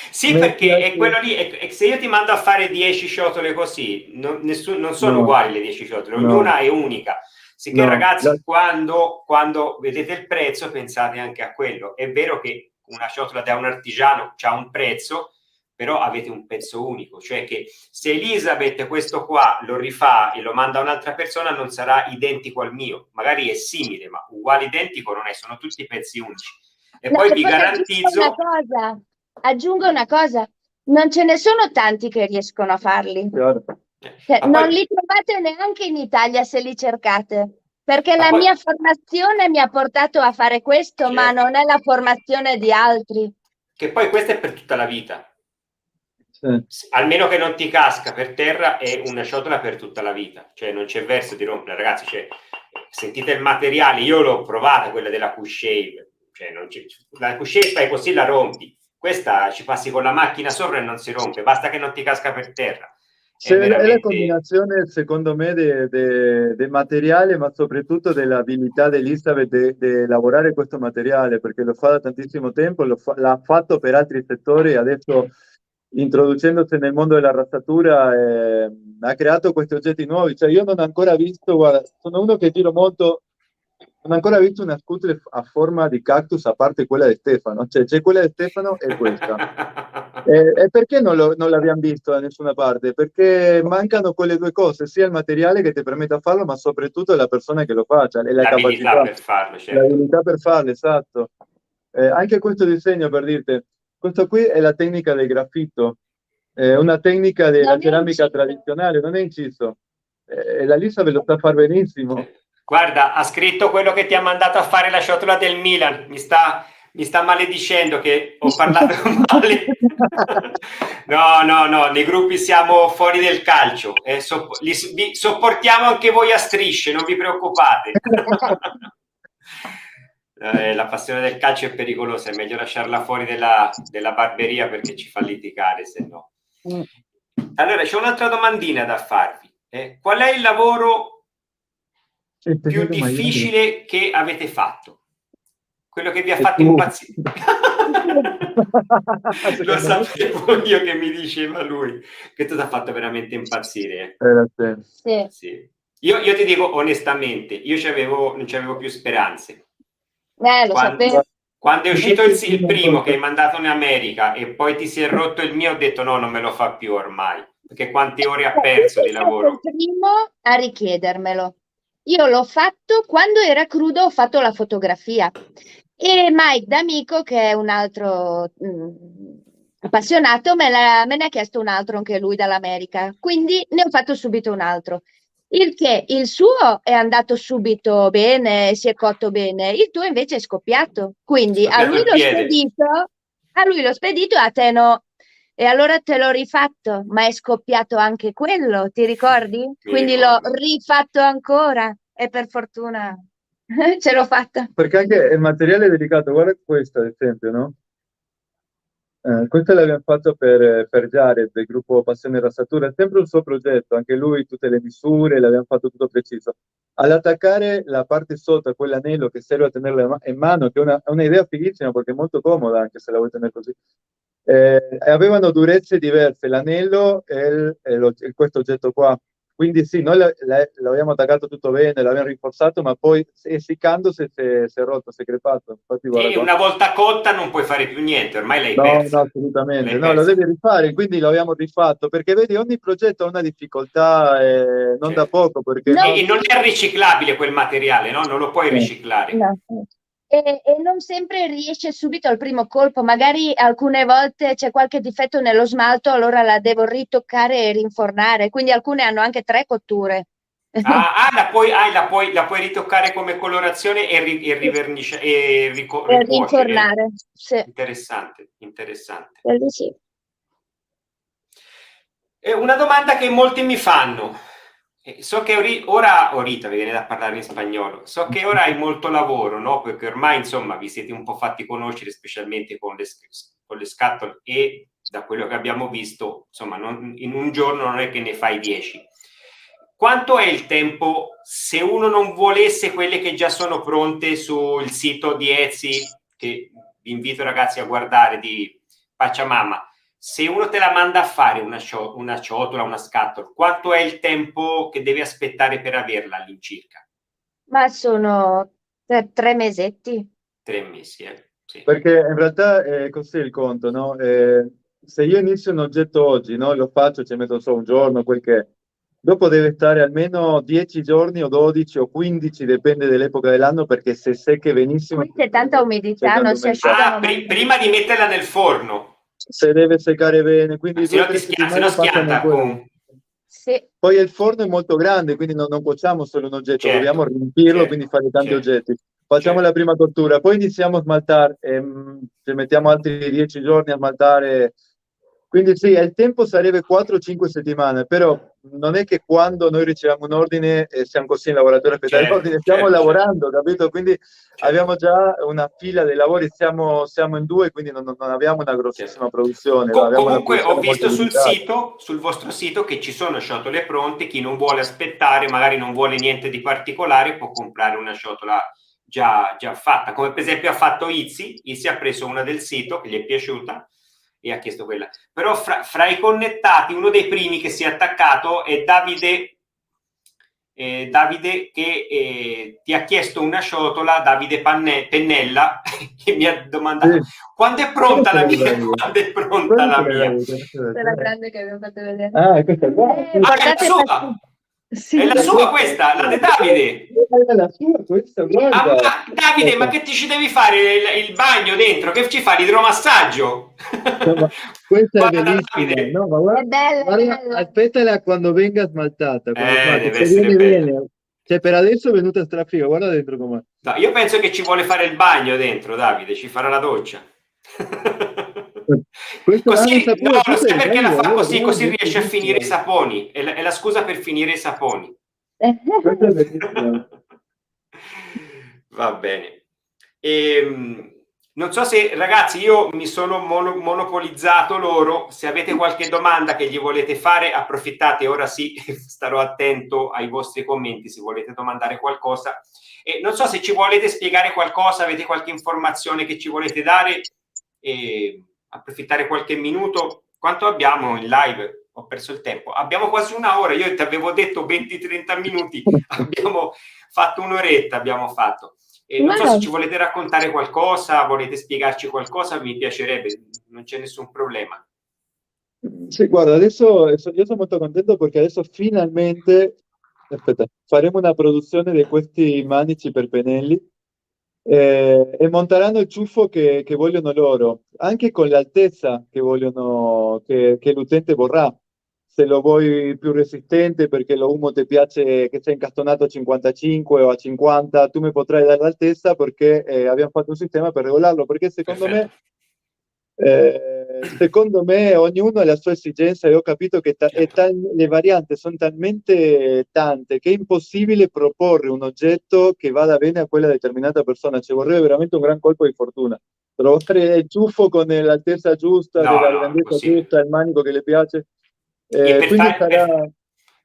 Sì, perché è quello lì, e se io ti mando a fare 10 ciotole così, non sono uguali le 10 ciotole, ognuna è unica. Sicché ragazzi, quando vedete il prezzo, pensate anche a quello. È vero che una ciotola da un artigiano ha un prezzo, però avete un pezzo unico, cioè che se Elisabeth questo qua lo rifà e lo manda a un'altra persona non sarà identico al mio, magari è simile, ma uguale identico non è, sono tutti pezzi unici. E poi vi garantizzo... Aggiungo una cosa, non ce ne sono tanti che riescono a farli. Cioè, non li trovate neanche in Italia se li cercate, perché la mia formazione mi ha portato a fare questo, ma non è la formazione di altri. Che poi questa è per tutta la vita. Almeno che non ti casca per terra, è una ciotola per tutta la vita, cioè non c'è verso di rompere, ragazzi, cioè, sentite il materiale, io l'ho provata quella della Couchée, cioè la Couchée fai così la rompi, questa ci passi con la macchina sopra e non si rompe, basta che non ti casca per terra. È la combinazione, secondo me, del materiale, ma soprattutto dell'abilità di Elizabeth di lavorare questo materiale, perché lo fa da tantissimo tempo, l'ha fatto per altri settori e adesso, introducendosi nel mondo della razzatura, ha creato questi oggetti nuovi. Cioè, io non ho ancora visto, guarda, sono uno che giro molto, non ho ancora visto una scooter a forma di cactus a parte quella di Stefano. Cioè, c'è quella di Stefano e questa. E perché non l'abbiamo visto da nessuna parte? Perché mancano quelle due cose, sia il materiale che ti permetta di farlo, ma soprattutto la persona che lo faccia e la L'abilità capacità, per farlo, certo. l'abilità per farlo, esatto. Anche questo disegno, per dirti, questo qui è la tecnica del graffito, è una tecnica della Non è ceramica inciso. tradizionale, non è inciso. E la Lisa ve lo sa fare benissimo. Guarda, ha scritto quello che ti ha mandato a fare la ciotola del Milan. Mi sta maledicendo che ho parlato male. No, no, no, nei gruppi siamo fuori del calcio. Vi sopportiamo anche voi a strisce, non vi preoccupate. La passione del calcio è pericolosa, è meglio lasciarla fuori della barberia perché ci fa litigare, se no. Allora, c'è un'altra domandina da farvi. Qual è il lavoro più difficile che avete fatto? Quello che vi ha fatto impazzire? Lo sapevo io che mi diceva lui, che tu ti ha fatto veramente impazzire. Era te. Sì. Sì. Io ti dico onestamente, io non c'avevo più speranze. Lo sapevo. Quando è uscito il primo che hai mandato in America e poi ti si è rotto il mio, ho detto no, non me lo fa più ormai, perché quante ore ha Tu perso sei di stato lavoro. il primo a richiedermelo. Io l'ho fatto quando era crudo, ho fatto la fotografia. E Mike D'Amico, che è un altro appassionato, me ne ha chiesto un altro anche lui dall'America. Quindi ne ho fatto subito un altro. Il che il suo è andato subito bene, si è cotto bene, il tuo invece è scoppiato. Quindi Scoppiato il piede. a lui l'ho spedito, a te no. E allora te l'ho rifatto, ma è scoppiato anche quello, ti ricordi? Mi Quindi l'ho ricordo. rifatto ancora e per fortuna ce l'ho fatta. Perché anche il materiale è delicato, guarda questo ad esempio, no? Questo l'abbiamo fatto per Jared, del gruppo Passione Rassatura, è sempre un suo progetto, anche lui tutte le misure, l'abbiamo fatto tutto preciso. All'attaccare la parte sotto a quell'anello che serve a tenerla in mano, che è un'idea fighissima perché è molto comoda anche se la vuoi tenere così, avevano durezze diverse, l'anello e questo oggetto qua. Quindi sì, noi l'abbiamo attaccato tutto bene, l'abbiamo rinforzato, ma poi essiccandosi si è rotto, si è crepato. Infatti, guarda E qua. una volta cotta non puoi fare più niente, ormai l'hai No, no, persa. assolutamente. L'hai No, lo persa. devi rifare, quindi lo abbiamo rifatto, perché vedi, ogni progetto ha una difficoltà, non da Certo. poco, perché Non E non è riciclabile quel materiale, no? Non lo puoi riciclare. No. E non sempre riesce subito al primo colpo, magari alcune volte c'è qualche difetto nello smalto, allora la devo ritoccare e rinfornare, quindi alcune hanno anche 3 cotture. La puoi ritoccare come colorazione e Per ricuocere. rinfornare, sì, Interessante, interessante. quello sì. Una domanda che molti mi fanno. So che Orita, mi viene da parlare in spagnolo, so che ora hai molto lavoro, no? Perché ormai, insomma, vi siete un po' fatti conoscere, specialmente con le scatole e da quello che abbiamo visto, insomma, in un giorno non è che ne fai 10. Quanto è il tempo se uno non volesse quelle che già sono pronte sul sito di Etsy, che vi invito ragazzi a guardare, di Pachamama? Se uno te la manda a fare una ciotola, una scatola, quanto è il tempo che devi aspettare per averla all'incirca? Ma sono 3 mesetti. 3 mesi, sì. perché in realtà è così il conto, no? Se io inizio un oggetto oggi, no? Lo faccio, ci metto so un giorno, quel che è. Dopo deve stare almeno 10 giorni o 12 o 15, dipende dall'epoca dell'anno, perché se secche benissimo... Qui c'è tanta c'è umidità, tanta non si umidità. asciugano mai. Prima di metterla nel forno, Se deve seccare bene, quindi se no 2 o 3 se no settimane passano in schianta quello. con... Sì, Poi il forno è molto grande, quindi non cuociamo solo un oggetto, dobbiamo Certo, riempirlo, quindi fare tanti certo, oggetti. Facciamo certo. la prima cottura, poi iniziamo a smaltare, ci mettiamo altri 10 giorni a smaltare. Quindi sì, il tempo sarebbe 4-5 settimane, però non è che quando noi riceviamo un ordine siamo così in laboratorio a aspettare l'ordine, stiamo Certo. lavorando, capito? Quindi Certo. abbiamo già una fila dei lavori, siamo in 2, quindi non abbiamo una grossissima produzione, abbiamo una Comunque ho produzione molto visto limitata. sul vostro sito, che ci sono ciotole pronte, chi non vuole aspettare, magari non vuole niente di particolare, può comprare una ciotola già fatta, come per esempio ha fatto Izzy ha preso una del sito che gli è piaciuta e ha chiesto quella. Però fra i connettati, uno dei primi che si è attaccato è Davide Davide, che ti ha chiesto una ciotola, Davide Pennella, che mi ha domandato quando è pronta la mia? Quando è pronta la mia? Quella grande che abbiamo fatto vedere. Questa è qua. È la sua! Sì. È la sua questa, la di Davide! È la sua questa, guarda! Ma Davide, ma che ti ci devi fare il bagno dentro? Che ci fai? L'idromassaggio? No, questa è Guarda, bellissima. Davide. No, ma guarda, È bella, guarda, bella. aspettala quando venga smaltata. Deve Se essere bella. viene. Cioè, per adesso è venuta strafiga, guarda dentro com'è. No, io penso che ci vuole fare il bagno dentro, Davide, ci farà la doccia. Così, no, lo sai perché la fa così? Così riesce a finire i saponi. È la scusa per finire i saponi. Questa è bellissima. Va bene. Non so se, ragazzi, io mi sono monopolizzato loro. Se avete qualche domanda che gli volete fare, approfittate. Ora sì, starò attento ai vostri commenti se volete domandare qualcosa. E non so se ci volete spiegare qualcosa, avete qualche informazione che ci volete dare. Approfittare qualche minuto. Quanto abbiamo in live? Ho perso il tempo. Abbiamo quasi una ora. Io ti avevo detto 20-30 minuti. Abbiamo fatto un'oretta. Abbiamo fatto. Non so se ci volete raccontare qualcosa, volete spiegarci qualcosa, mi piacerebbe, non c'è nessun problema. Sì, guarda, adesso io sono molto contento perché adesso finalmente, aspetta, faremo una produzione di questi manici per pennelli e monteranno il ciuffo che vogliono loro, anche con l'altezza che vogliono, che l'utente vorrà. Se lo vuoi più resistente perché lo uomo ti piace che sia incastonato a 55 o a 50, tu mi potrai dare l'altezza perché abbiamo fatto un sistema per regolarlo, perché secondo me ognuno ha la sua esigenza e ho capito che le varianti sono talmente tante che è impossibile proporre un oggetto che vada bene a quella determinata persona, ci vorrebbe veramente un gran colpo di fortuna. Trovare il ciuffo con l'altezza giusta, della grandezza giusta, il manico che le piace.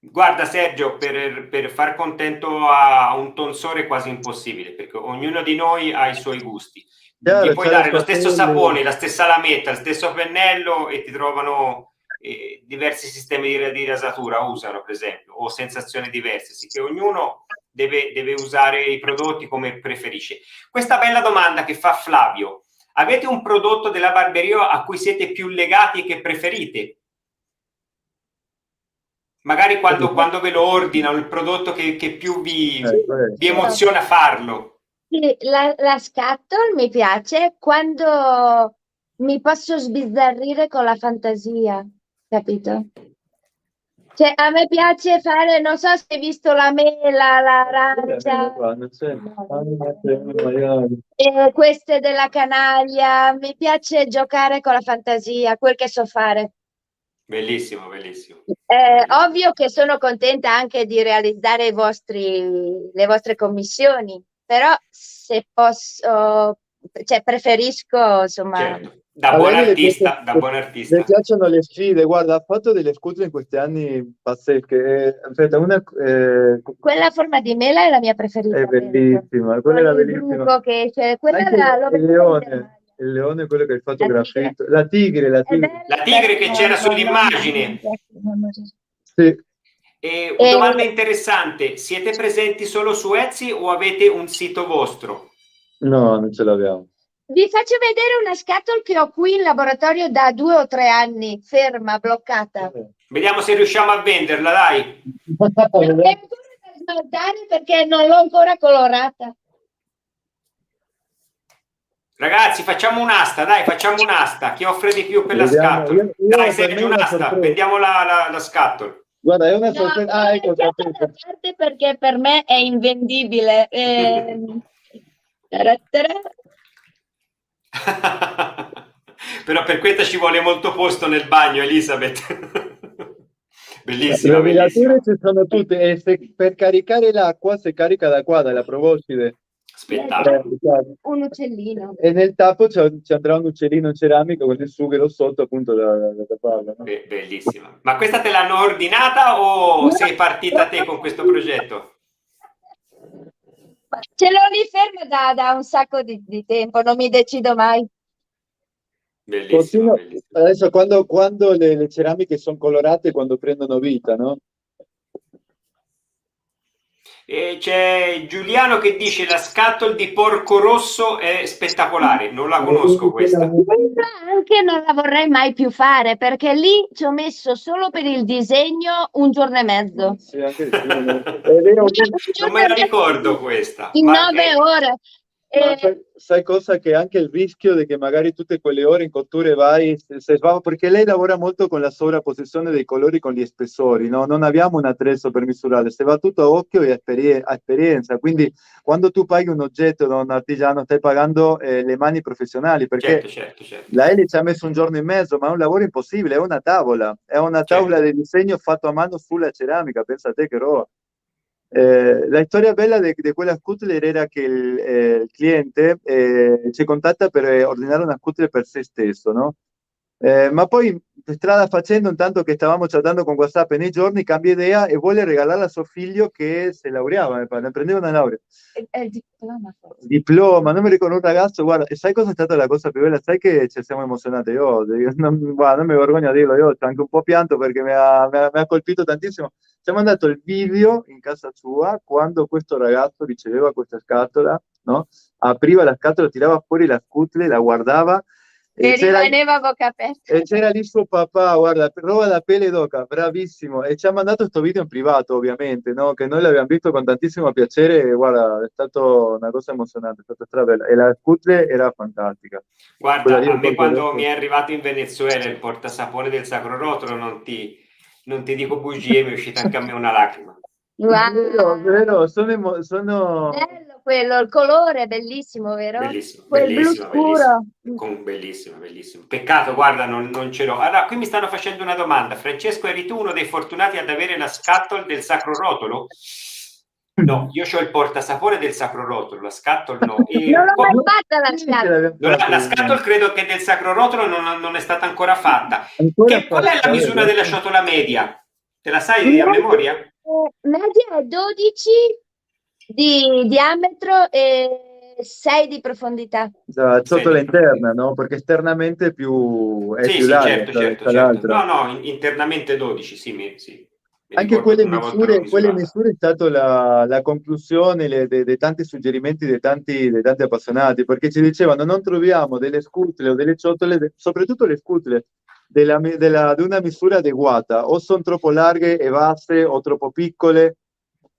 Guarda Sergio, per far contento a un tonsore è quasi impossibile, perché ognuno di noi ha i suoi gusti. Gli puoi dare lo stesso sapone, la stessa lametta, il stesso pennello e ti trovano diversi sistemi di rasatura, usano per esempio, o sensazioni diverse, sì, che ognuno deve usare i prodotti come preferisce. Questa bella domanda che fa Flavio: avete un prodotto della barberia a cui siete più legati e che preferite? Magari quando ve lo ordinano, il prodotto che più vi emoziona farlo. Sì, la scatol mi piace quando mi posso sbizzarrire con la fantasia, capito? Cioè, a me piace fare, non so se hai visto la mela, l'arancia, queste della canaglia, mi piace giocare con la fantasia, quel che so fare. Bellissimo, bellissimo. Ovvio che sono contenta anche di realizzare le vostre commissioni, però se posso, cioè preferisco, insomma... Certo. Da buon artista. Mi piacciono le sfide, guarda, ha fatto delle sculture in questi anni pazzesche. Aspetta, quella a forma di mela è la mia preferita. È bellissima, quella è la bellissima. Il leone è quello che hai fatto graffito. La tigre che c'era sull'immagine. Sì. Una domanda interessante: siete presenti solo su Etsy o avete un sito vostro? No, non ce l'abbiamo. Vi faccio vedere una scatola che ho qui in laboratorio da 2 o 3 anni, ferma, bloccata. Vediamo se riusciamo a venderla, dai. È ancora da smaltare perché non l'ho ancora colorata. Ragazzi, facciamo un'asta, dai, facciamo un'asta. Chi offre di più per la scatola? Dai, Sergio, un'asta, vendiamo la scatola. Guarda, è una sorpresa. Ecco, parte perché per me è invendibile. Però per questa ci vuole molto posto nel bagno, Elisabeth. Bellissima, le bellissima. Ci sono tutte e per caricare l'acqua si carica da qua, dalla proboscide. Spettacolo. Un uccellino. E nel tappo ci andrà un uccellino in ceramica con il sughero sotto appunto da farlo, no? Bellissima. Ma questa te l'hanno ordinata o sei partita te con questo progetto? Ce l'ho lì ferma da un sacco di tempo, non mi decido mai. Bellissimo, bellissimo. Adesso quando le ceramiche sono colorate, quando prendono vita, no? E c'è Giuliano che dice la scatola di Porco Rosso è spettacolare, non la conosco questa. Quella anche non la vorrei mai più fare perché lì ci ho messo solo per il disegno 1 giorno e mezzo. Sì, anche di più, no? È vero, Un Non giorno me e la mezzo ricordo questa, in ma 9 ore. ma sai cosa? Che anche il rischio di che magari tutte quelle ore in cotture vai, se va, perché lei lavora molto con la sovrapposizione dei colori con gli spessori, no? Non abbiamo un attrezzo per misurare, se va tutto a occhio e a esperienza, quindi quando tu paghi un oggetto da un artigiano stai pagando le mani professionali, perché certo, la Eli ci ha messo un giorno e mezzo, ma è un lavoro impossibile, è una tavola certo. di disegno fatto a mano sulla ceramica, pensa a te che roba. La storia bella di quella scooter era che il cliente ci contatta per ordinare una scooter per se stesso, no? Ma poi strada facendo, intanto che stavamo chattando con WhatsApp nei giorni, cambia idea e vuole regalarla a suo figlio che si laureava, mi pare, prendeva una laurea. È il diploma forse. Diploma, non mi ricordo un ragazzo, guarda, e sai cosa è stata la cosa più bella? Sai che ci siamo emozionati io, guarda, non mi vergogno a dirlo, io ho anche un po' pianto perché mi ha colpito tantissimo. Ci ha mandato il video in casa sua quando questo ragazzo riceveva questa scatola, no? Apriva la scatola, tirava fuori la scutle, la guardava E rimaneva a bocca aperta. e c'era lì suo papà, guarda, roba da pelle d'oca, bravissimo. E ci ha mandato questo video in privato, ovviamente, no? Che noi l'abbiamo visto con tantissimo piacere e guarda, è stata una cosa emozionante, è stata strabella. E la scutle era fantastica. Quella Guarda, lì a del me colpo quando mi adesso. è arrivato in Venezuela il portasapone del Sacro Rotolo, non ti dico bugie, mi è uscita anche a me una lacrima. Wow. Vero, sono... Bello quello, il colore è bellissimo, vero? Bellissimo, Quel blu bellissimo, bellissimo. scuro. Bellissimo, bellissimo. Peccato, guarda, non ce l'ho. Allora, qui mi stanno facendo una domanda. Francesco, eri tu uno dei fortunati ad avere la scatola del Sacro Rotolo? No, io ho il portasapone del Sacro Rotolo, la scatola no. E Non l'ho mai qua- fatta la scatola. la scatola credo che del Sacro Rotolo non è stata ancora fatta. Ancora Qual è la fatta, misura della ciotola media? Te la sai a memoria? Media è 12 di diametro e 6 di profondità. la Sei ciotola di interna, no? Perché esternamente è Sì, più sì, larga certo. dall'altra. No, no, internamente 12, sì, sì. Mi Anche ricordo che una volta l'ho quelle misurata. misure è stata la conclusione di tanti suggerimenti di tanti appassionati, perché ci dicevano non troviamo delle scutle o delle ciotole, soprattutto le scutle, di una misura adeguata, o sono troppo larghe e basse o troppo piccole.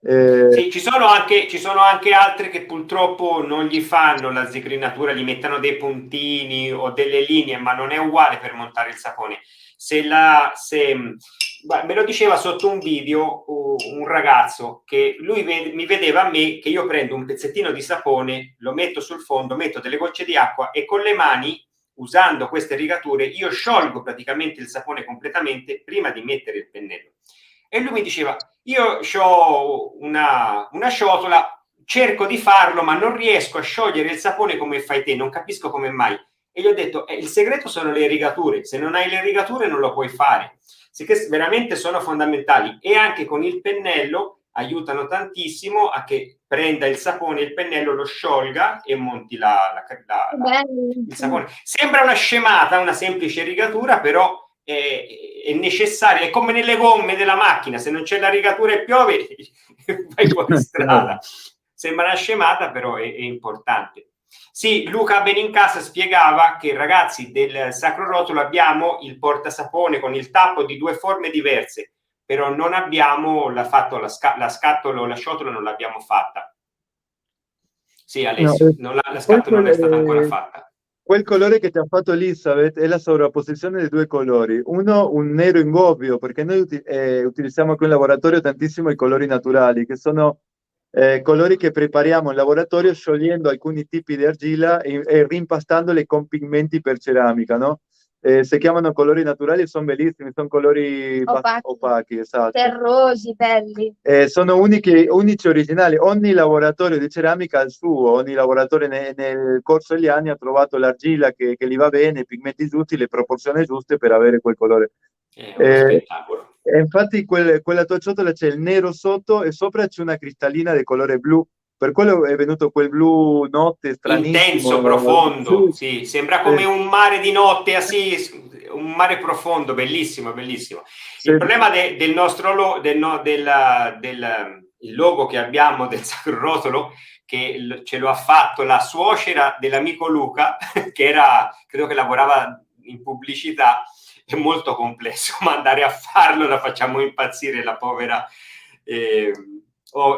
Sì, ci sono anche altre che purtroppo non gli fanno la zigrinatura, gli mettono dei puntini o delle linee, ma non è uguale per montare il sapone. Me lo diceva sotto un video un ragazzo che mi vedeva a me che io prendo un pezzettino di sapone, lo metto sul fondo, metto delle gocce di acqua e con le mani, usando queste rigature, io sciolgo praticamente il sapone completamente prima di mettere il pennello. E lui mi diceva, io ho una ciotola, cerco di farlo, ma non riesco a sciogliere il sapone come fai te, non capisco come mai. E gli ho detto, il segreto sono le rigature, se non hai le rigature non lo puoi fare. Sicché veramente sono fondamentali e anche con il pennello aiutano tantissimo a che prenda il sapone, il pennello lo sciolga e monti il sapone. Sembra una scemata, una semplice rigatura, però è necessaria, è come nelle gomme della macchina, se non c'è la rigatura e piove vai fuori strada. Sembra una scemata, però è importante. Sì, Luca Benincasa spiegava che ragazzi del Sacro Rotolo abbiamo il portasapone con il tappo di 2 forme diverse, però non abbiamo la scatola o la ciotola non l'abbiamo fatta. Sì, Alessio, la scatola non è stata ancora fatta. Quel colore che ti ha fatto Elisabeth è la sovrapposizione dei 2 colori. Uno, un nero ingobbio, perché noi utilizziamo qui in laboratorio tantissimo i colori naturali, che sono colori che prepariamo in laboratorio sciogliendo alcuni tipi di argilla e rimpastandoli con pigmenti per ceramica, no? Si chiamano colori naturali e sono bellissimi, sono colori opachi, esatto. Terrosi, belli. Sono unici originali. Ogni laboratorio di ceramica ha il suo, ogni laboratorio nel corso degli anni ha trovato l'argilla che gli va bene, i pigmenti giusti, le proporzioni giuste per avere quel colore. È uno spettacolo. E infatti quella tua ciotola c'è il nero sotto e sopra c'è una cristallina di colore blu. Per quello è venuto quel blu notte stranissimo. Intenso, profondo, sì, sembra come un mare di notte, un mare profondo, bellissimo, bellissimo. Il problema del nostro il logo che abbiamo del Sacro Rotolo, che ce lo ha fatto la suocera dell'amico Luca, che era, credo che lavorava in pubblicità, è molto complesso, ma andare a farlo la facciamo impazzire la povera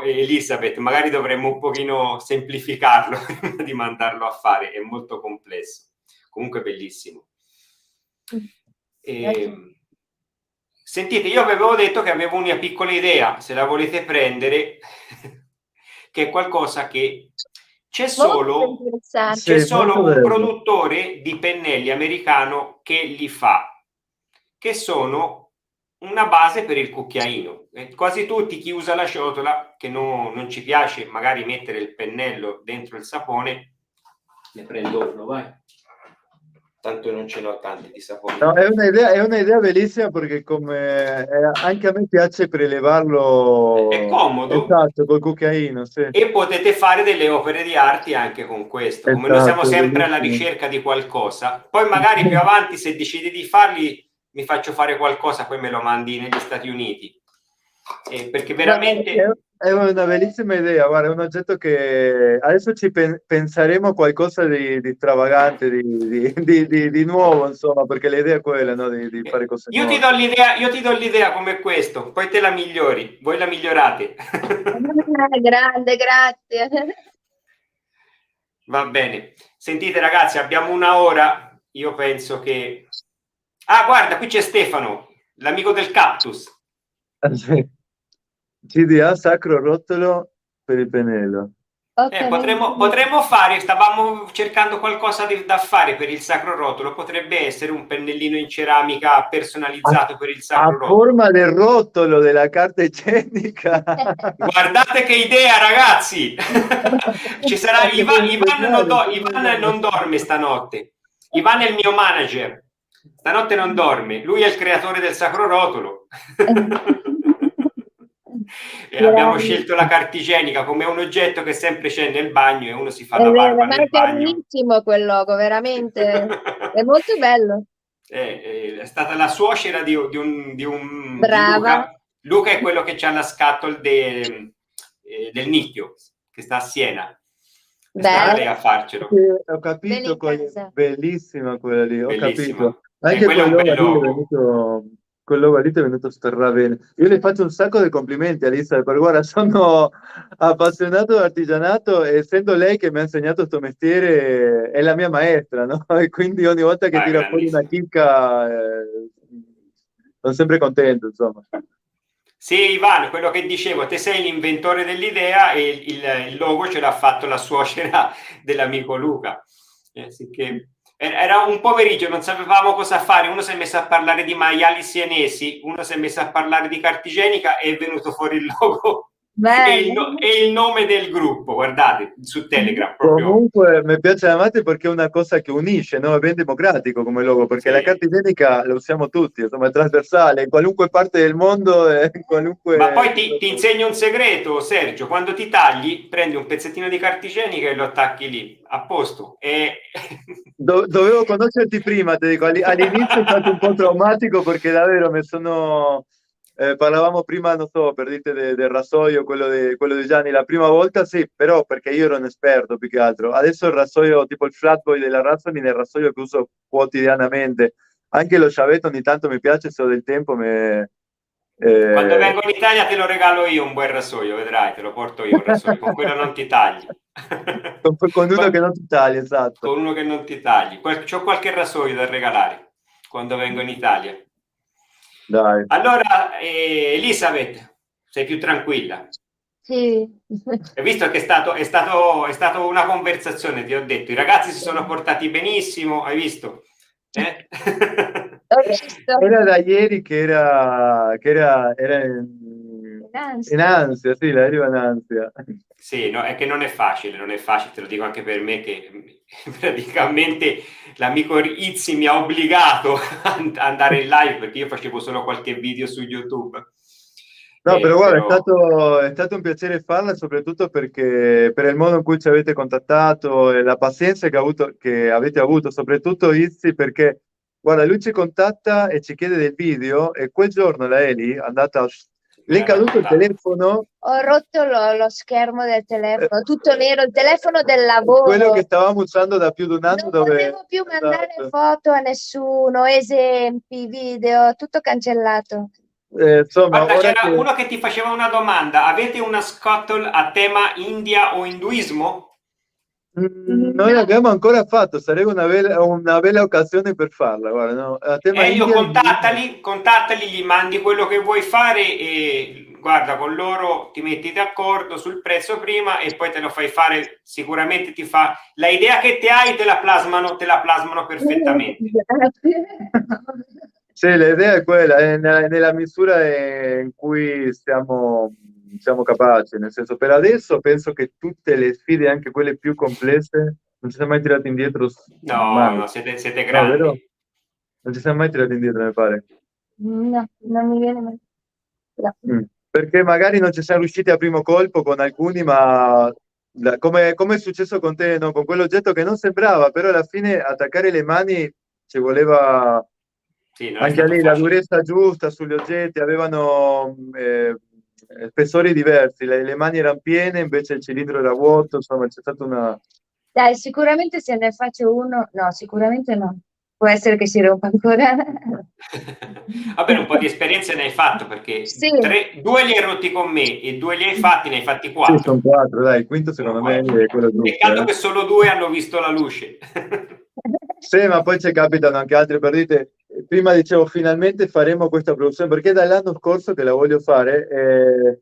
Elisabeth. Magari dovremmo un pochino semplificarlo prima di mandarlo a fare, è molto complesso. Comunque bellissimo. Sentite, io avevo detto che avevo una piccola idea, se la volete prendere, che è qualcosa che c'è solo un produttore di pennelli americano che li fa, che sono una base per il cucchiaino. Quasi tutti, chi usa la ciotola, che non ci piace magari mettere il pennello dentro il sapone, ne prendo uno, vai. Tanto non ce l'ho tanti di sapone. No, è un'idea bellissima perché anche a me piace prelevarlo. È comodo. Esatto, col cucchiaino, sì. E potete fare delle opere di arte anche con questo. Come noi siamo sempre alla ricerca di qualcosa, poi magari più avanti, se decidi di farli, mi faccio fare qualcosa, poi me lo mandi negli Stati Uniti. Perché veramente... È una bellissima idea, guarda, è un oggetto che adesso ci penseremo a qualcosa di stravagante, di nuovo, insomma, perché l'idea è quella, no? Di fare cose nuove. Io ti do l'idea come questo, poi te la migliori, voi la migliorate. Grande, grazie. Va bene. Sentite ragazzi, abbiamo una ora, io penso che... Ah, guarda, qui c'è Stefano, l'amico del cactus. CDA Sacro Rotolo per il pennello. Potremmo fare, stavamo cercando qualcosa da fare per il Sacro Rotolo, potrebbe essere un pennellino in ceramica personalizzato per il Sacro Rotolo. A forma del rotolo della carta igienica. Guardate che idea ragazzi! Ci sarà Ivan non dorme stanotte. Ivan è il mio manager. Stanotte non dorme, lui è il creatore del Sacro Rotolo. E abbiamo scelto la carta igienica come un oggetto che sempre c'è nel bagno e uno si fa la barba nel bagno. È bellissimo quel logo, veramente. È molto bello. È stata la suocera di un Brava. Luca è quello che c'ha la scatola del nicchio, che sta a Siena. È stata lei a farcelo. Ho capito, bellissima quella lì, ho capito. Anche quel logo lì è venuto bene. Io le faccio un sacco di complimenti a Lisa, perché guarda, sono appassionato di artigianato e essendo lei che mi ha insegnato questo mestiere è la mia maestra, no? E quindi ogni volta che tira fuori una chicca sono sempre contento, insomma. Sì, Ivan, quello che dicevo, te sei l'inventore dell'idea e il logo ce l'ha fatto la suocera dell'amico Luca. Era un pomeriggio, non sapevamo cosa fare, uno si è messo a parlare di maiali sienesi, uno si è messo a parlare di carta igienica e è venuto fuori il logo e il nome del gruppo, guardate, su Telegram proprio. Comunque mi piace Amate perché è una cosa che unisce, no? È ben democratico come logo, perché la carta igienica la usiamo tutti, insomma è trasversale, in qualunque parte del mondo, in qualunque... Ma poi ti insegno un segreto, Sergio, quando ti tagli, prendi un pezzettino di carta igienica e lo attacchi lì, a posto. Dovevo conoscerti prima, ti dico, all'inizio è stato un po' traumatico perché davvero mi sono... parlavamo prima, non so, per dite del rasoio, quello di Gianni, la prima volta sì, però perché io ero un esperto più che altro. Adesso il rasoio, tipo il Flatboy della Razzolin, è il rasoio che uso quotidianamente. Anche lo sciavetto ogni tanto mi piace, se ho del tempo. Quando vengo in Italia te lo regalo io un bel rasoio, vedrai, te lo porto io un rasoio, con quello non ti tagli. Con uno che non ti tagli, esatto. Con uno che non ti tagli. C'ho qualche rasoio da regalare quando vengo in Italia. Dai. Allora, Elisabeth, sei più tranquilla? Sì. Hai visto che è stato una conversazione, ti ho detto, i ragazzi si sono portati benissimo, hai visto? Era da ieri che era in ansia, sì, la arriva in ansia. Sì, no, è che non è facile, te lo dico anche per me che praticamente l'amico Izzi mi ha obbligato ad andare in live perché io facevo solo qualche video su YouTube. No, però guarda, è stato un piacere farla, soprattutto perché per il modo in cui ci avete contattato e la pazienza che avete avuto, soprattutto Izzi, perché guarda, lui ci contatta e ci chiede del video e quel giorno la Eli è andata Le è caduto il telefono? Ho rotto lo schermo del telefono, tutto nero, il telefono del lavoro. Quello che stavamo usando da più di un anno. Non potevo più mandare foto a nessuno, esempi, video, tutto cancellato. Insomma, Guarda, ora c'era che... uno che ti faceva una domanda. Avete una scuttle a tema India o induismo? Non l'abbiamo ancora fatto, sarebbe una bella occasione per farla. Guarda, no? A tema Elio, India, contattali, gli mandi quello che vuoi fare e guarda, con loro ti metti d'accordo sul prezzo prima e poi te lo fai fare, sicuramente ti fa... La idea che te hai te la plasmano perfettamente. sì, l'idea è quella, è nella misura in cui siamo capaci, nel senso, per adesso penso che tutte le sfide, anche quelle più complesse, non ci siamo mai tirati indietro mai. No, siete No, vero? grandi. Non ci siamo mai tirati indietro, mi pare. No, non mi viene mai. No. Perché magari non ci siamo riusciti a primo colpo con alcuni, ma come è successo con te, no? Con quell'oggetto che non sembrava, però alla fine attaccare le mani ci voleva Sì, non è anche stato lì la facile. durezza giusta sugli oggetti, avevano spessori diversi, le mani erano piene, invece il cilindro era vuoto, insomma c'è stata una... Dai, sicuramente se ne faccio uno, no, sicuramente no. Può essere che si rompa ancora. Vabbè, un po' di esperienza ne hai fatto perché Sì. 2 li hai rotti con me e 2 li hai fatti, ne hai fatti Sì, 4. sono 4, dai, il quinto secondo me è quello giusto. Peccato che solo 2 hanno visto la luce. Sì, ma poi ci capitano anche altre partite. Prima dicevo, finalmente faremo questa produzione, perché dall'anno scorso che la voglio fare,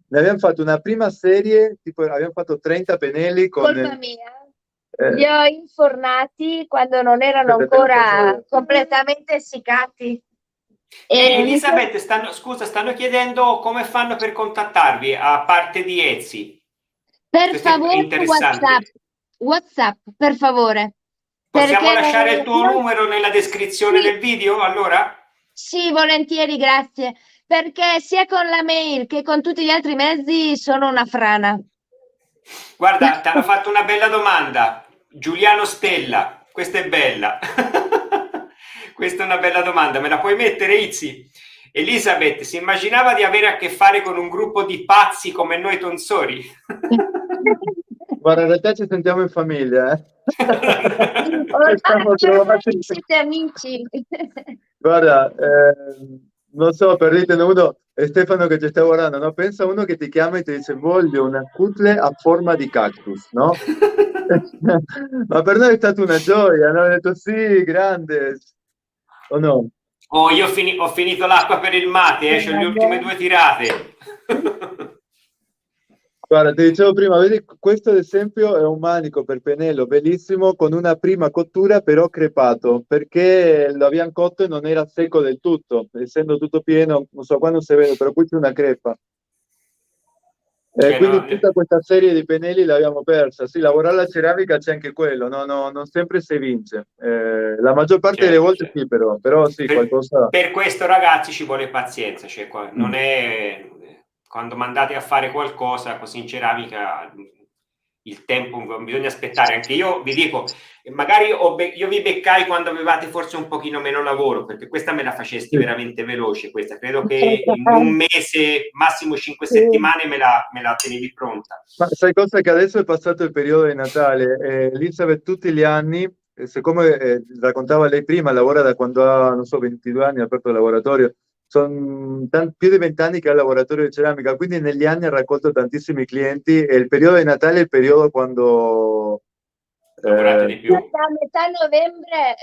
ne abbiamo fatto una prima serie, tipo abbiamo fatto 30 pennelli con... Colpa mia. Li ho infornati quando non erano ancora completamente essiccati. Elisabeth, stanno chiedendo come fanno per contattarvi a parte di Etsy. Per Questo è favore, interessante. WhatsApp, per favore. Possiamo Perché lasciare il tuo numero nella descrizione del video, allora? Sì, volentieri, grazie. Perché sia con la mail che con tutti gli altri mezzi sono una frana. Guarda, ti hanno fatto una bella domanda. Giuliano Stella, questa è bella. Questa è una bella domanda, me la puoi mettere, Izzy? Elisabeth, si immaginava di avere a che fare con un gruppo di pazzi come noi tonsori? Guarda, in realtà ci sentiamo in famiglia, Ormai siete amici. Guarda, non so, per dirtene uno, è Stefano che ci sta guardando, no? Pensa a uno che ti chiama e ti dice voglio una cutle a forma di cactus, no? Ma per noi è stata una gioia, no? Ho detto sì, grande, o no? Oh, io ho finito l'acqua per il mate, c'ho le ultime 2 tirate. Guarda, ti dicevo prima, vedi, questo ad esempio è un manico per pennello bellissimo con una prima cottura però crepato, perché lo abbiamo cotto e non era secco del tutto, essendo tutto pieno, non so quando si vede, però qui c'è una crepa. Quindi No, tutta questa serie di pennelli l'abbiamo persa. Sì, lavorare la ceramica c'è anche quello, no, no, non sempre si vince. La maggior parte delle volte certo. sì, però sì, qualcosa... Per questo, ragazzi, ci vuole pazienza, cioè, non è... Quando mandate a fare qualcosa così in ceramica il tempo bisogna aspettare. Anche io vi dico, magari io vi beccai quando avevate forse un pochino meno lavoro, perché questa me la facesti veramente veloce, questa credo che in un mese, massimo 5 settimane me la tenevi pronta. Ma sai cosa? Che adesso è passato il periodo di Natale, Elisabeth tutti gli anni, siccome raccontava lei prima, lavora da quando ha, non so, 22 anni, ha aperto il laboratorio, sono più di 20 anni che ha il laboratorio di ceramica, quindi negli anni ha raccolto tantissimi clienti e il periodo di Natale è il periodo quando... Lavorate di più. Da metà novembre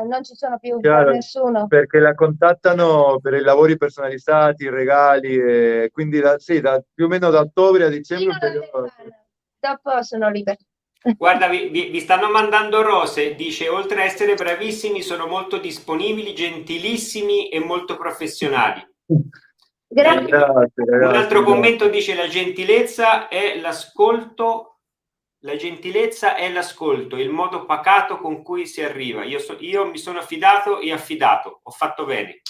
non ci sono più chiaro, nessuno. perché la contattano per i lavori personalizzati, i regali, e quindi sì, più o meno da ottobre a dicembre... Dopo sono libera. Guarda, vi stanno mandando rose, dice, oltre a essere bravissimi, sono molto disponibili, gentilissimi e molto professionali. Grazie. Un altro commento dice, la gentilezza è l'ascolto, il modo pacato con cui si arriva. Io mi sono fidato e affidato, ho fatto bene.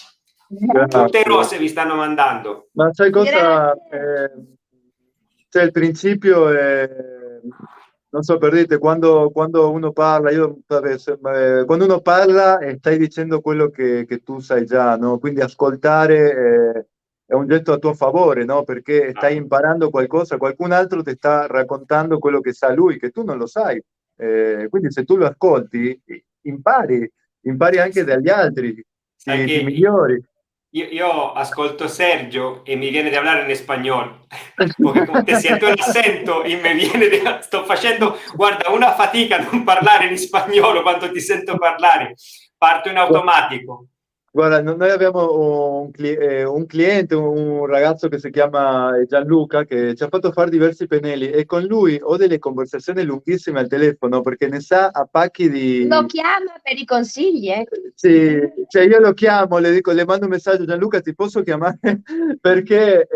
Tutte rose vi stanno mandando. Ma sai cosa? Cioè il principio è, non so, per dirti, quando uno parla, quando uno parla stai dicendo quello che tu sai già, no? Quindi ascoltare è un getto a tuo favore, no? Perché stai imparando qualcosa, qualcun altro ti sta raccontando quello che sa lui, che tu non lo sai. Quindi se tu lo ascolti, impari anche dagli altri, Sai ti che migliori. io ascolto Sergio e mi viene di hablar en español, perché come te siento el acento e mi viene sto facendo, guarda, una fatica a non parlare in spagnolo quando ti sento parlare, parto in automatico. Guarda, noi abbiamo un cliente, un ragazzo che si chiama Gianluca, che ci ha fatto fare diversi pennelli e con lui ho delle conversazioni lunghissime al telefono perché ne sa a pacchi di... Lo chiama per i consigli, eh? Sì, cioè io lo chiamo, le dico, le mando un messaggio, Gianluca, ti posso chiamare? Perché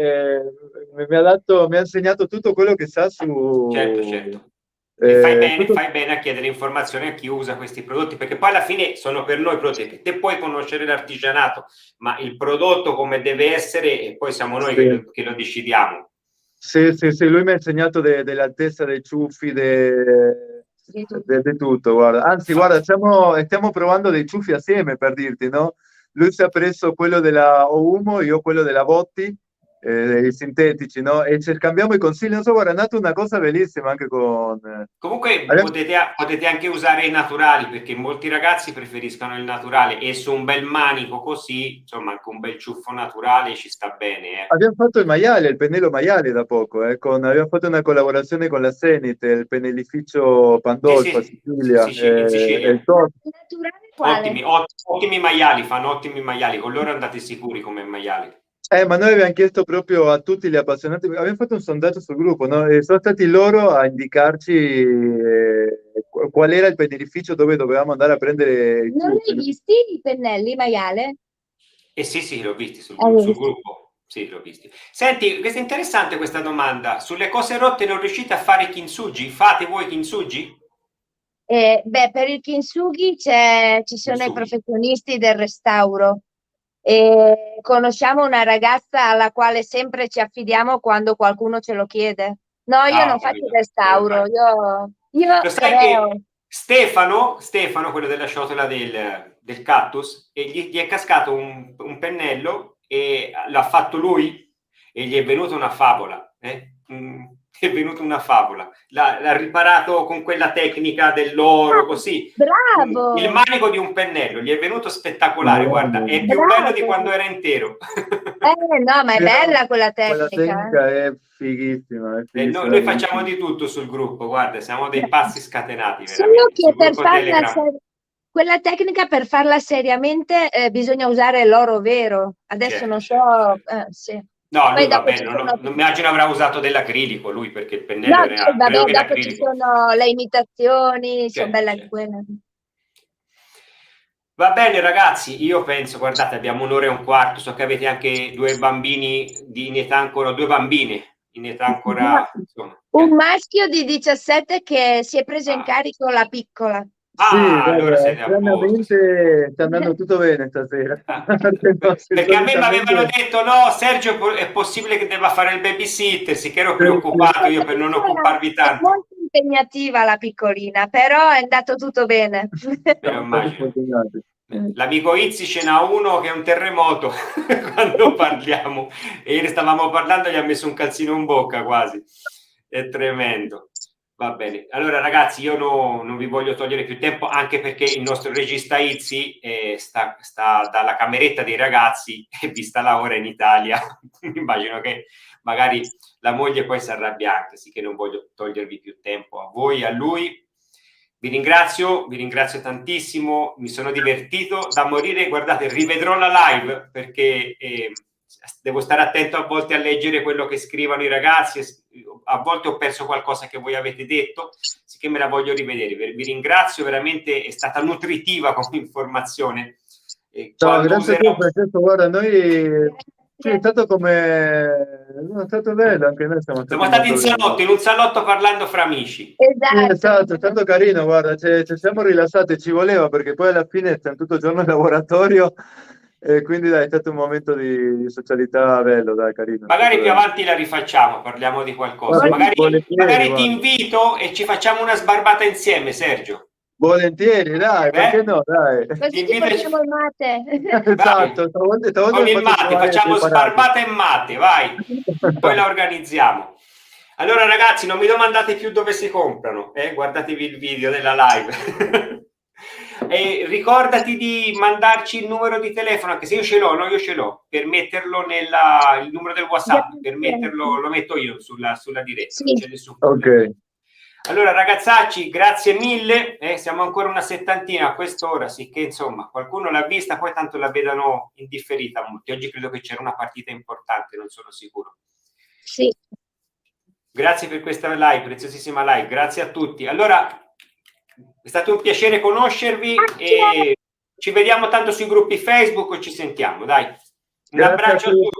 mi ha insegnato tutto quello che sa su... Certo, certo. E tutto... fai bene a chiedere informazioni a chi usa questi prodotti, perché poi alla fine sono per noi prodotti. Te puoi conoscere l'artigianato, ma il prodotto come deve essere, e poi siamo noi che lo decidiamo. Sì, lui mi ha insegnato dell'altezza dei ciuffi, di tutto, guarda. Anzi, guarda, stiamo provando dei ciuffi assieme, per dirti, no? Lui si è preso quello della Oumo, io quello della Botti, i sintetici, no? E ci scambiamo i consigli. Non so, guarda, è nata una cosa bellissima anche con... Comunque potete anche usare i naturali, perché molti ragazzi preferiscono il naturale e su un bel manico così, insomma, anche un bel ciuffo naturale ci sta bene. Abbiamo fatto il maiale, il pennello maiale da poco, abbiamo fatto una collaborazione con la Zenit, il pennellificio Pandolfo, Sì, Sicilia, in Sicilia. il top. Naturale quale? Ottimi maiali, fanno ottimi maiali, con loro andate sicuri come maiali. Ma noi abbiamo chiesto proprio a tutti gli appassionati, abbiamo fatto un sondaggio sul gruppo, no? E sono stati loro a indicarci qual era il pennellificio dove dovevamo andare a prendere i Non li ciuffi. hai visti i pennelli maiale? Sì, l'ho visti sul gruppo. Sì, l'ho visti. Senti, questa è interessante questa domanda. Sulle cose rotte non riuscite a fare kintsugi? Fate voi kintsugi? Per il kintsugi ci sono i professionisti del restauro. Conosciamo una ragazza alla quale sempre ci affidiamo quando qualcuno ce lo chiede. No, io non faccio il restauro, io lo sai creo. che Stefano, quello della ciotola del cactus, e gli è cascato un pennello e l'ha fatto lui e gli è venuta una favola. È venuta una favola. L'ha riparato con quella tecnica dell'oro, così. Bravo! Il manico di un pennello gli è venuto spettacolare, guarda, è più bello di quando era intero. No, ma è bella quella tecnica. Quella tecnica è fighissima. Noi facciamo di tutto sul gruppo, guarda, siamo dei pazzi scatenati, Solo veramente. che per farla quella tecnica, per farla seriamente, bisogna usare l'oro vero. Adesso certo, non so... certo. Sì. No, lui vabbè, non immagino avrà usato dell'acrilico lui, perché il pennello era vabbè, dopo ci sono le imitazioni, sono belle anche quelle. Va bene ragazzi, io penso, guardate, abbiamo un'ora e un quarto, so che avete anche due bambini in età ancora, due bambine in età ancora... Insomma, un maschio di 17 che si è preso in carico la piccola. Sì, allora siete a posto. sta andando tutto bene stasera. Perché a me mi avevano detto no, Sergio, è possibile che debba fare il babysitter, sì che ero preoccupato io per non occuparvi tanto. È molto impegnativa la piccolina, però è andato tutto bene. Immagino. L'amico Izzi ce n'ha uno che è un terremoto quando parliamo, e ieri stavamo parlando, gli ha messo un calzino in bocca quasi, è tremendo. Va bene, allora ragazzi, io non vi voglio togliere più tempo, anche perché il nostro regista Izzi sta dalla cameretta dei ragazzi e vista la ora in Italia, immagino che magari la moglie poi si arrabbia anche, sì che non voglio togliervi più tempo a voi, a lui. Vi ringrazio tantissimo, mi sono divertito da morire, guardate, rivedrò la live perché devo stare attento a volte a leggere quello che scrivono i ragazzi, a volte ho perso qualcosa che voi avete detto, sicché me la voglio rivedere. Vi ringrazio, veramente è stata nutritiva come informazione. No, grazie a te, Francesco, guarda, noi... Sì, è stato è stato bello, anche noi siamo stati in un salotto parlando fra amici. Esatto, è stato carino, guarda, ci siamo rilassati, ci voleva, perché poi alla fine stiamo tutto il giorno in laboratorio e quindi dai, è stato un momento di socialità bello, dai, carino. Magari più avanti la rifacciamo, parliamo di qualcosa. Magari ti invito e ci facciamo una sbarbata insieme, Sergio. Volentieri, dai, perché no, dai. Così Ti ci invito a- facciamo il mate. Esatto, stavolta Con il mi faccio mate, trovare facciamo preparato. sparbata e mate, vai. Poi la organizziamo. Allora ragazzi, non mi domandate più dove si comprano, guardatevi il video della live. E ricordati di mandarci il numero di telefono, anche se io ce l'ho, no? Io ce l'ho, per metterlo il numero del WhatsApp, per metterlo, lo metto io sulla diretta, non Sì. c'è nessun problema. Ok. Allora ragazzacci, grazie mille, siamo ancora una settantina a quest'ora, sicché insomma qualcuno l'ha vista, poi tanto la vedano indifferita molti. Oggi credo che c'era una partita importante, non sono sicuro. Sì. Grazie per questa live, preziosissima live, grazie a tutti. Allora, è stato un piacere conoscervi e ci vediamo tanto sui gruppi Facebook o ci sentiamo, dai. Un Grazie a abbraccio a tutti. tutti.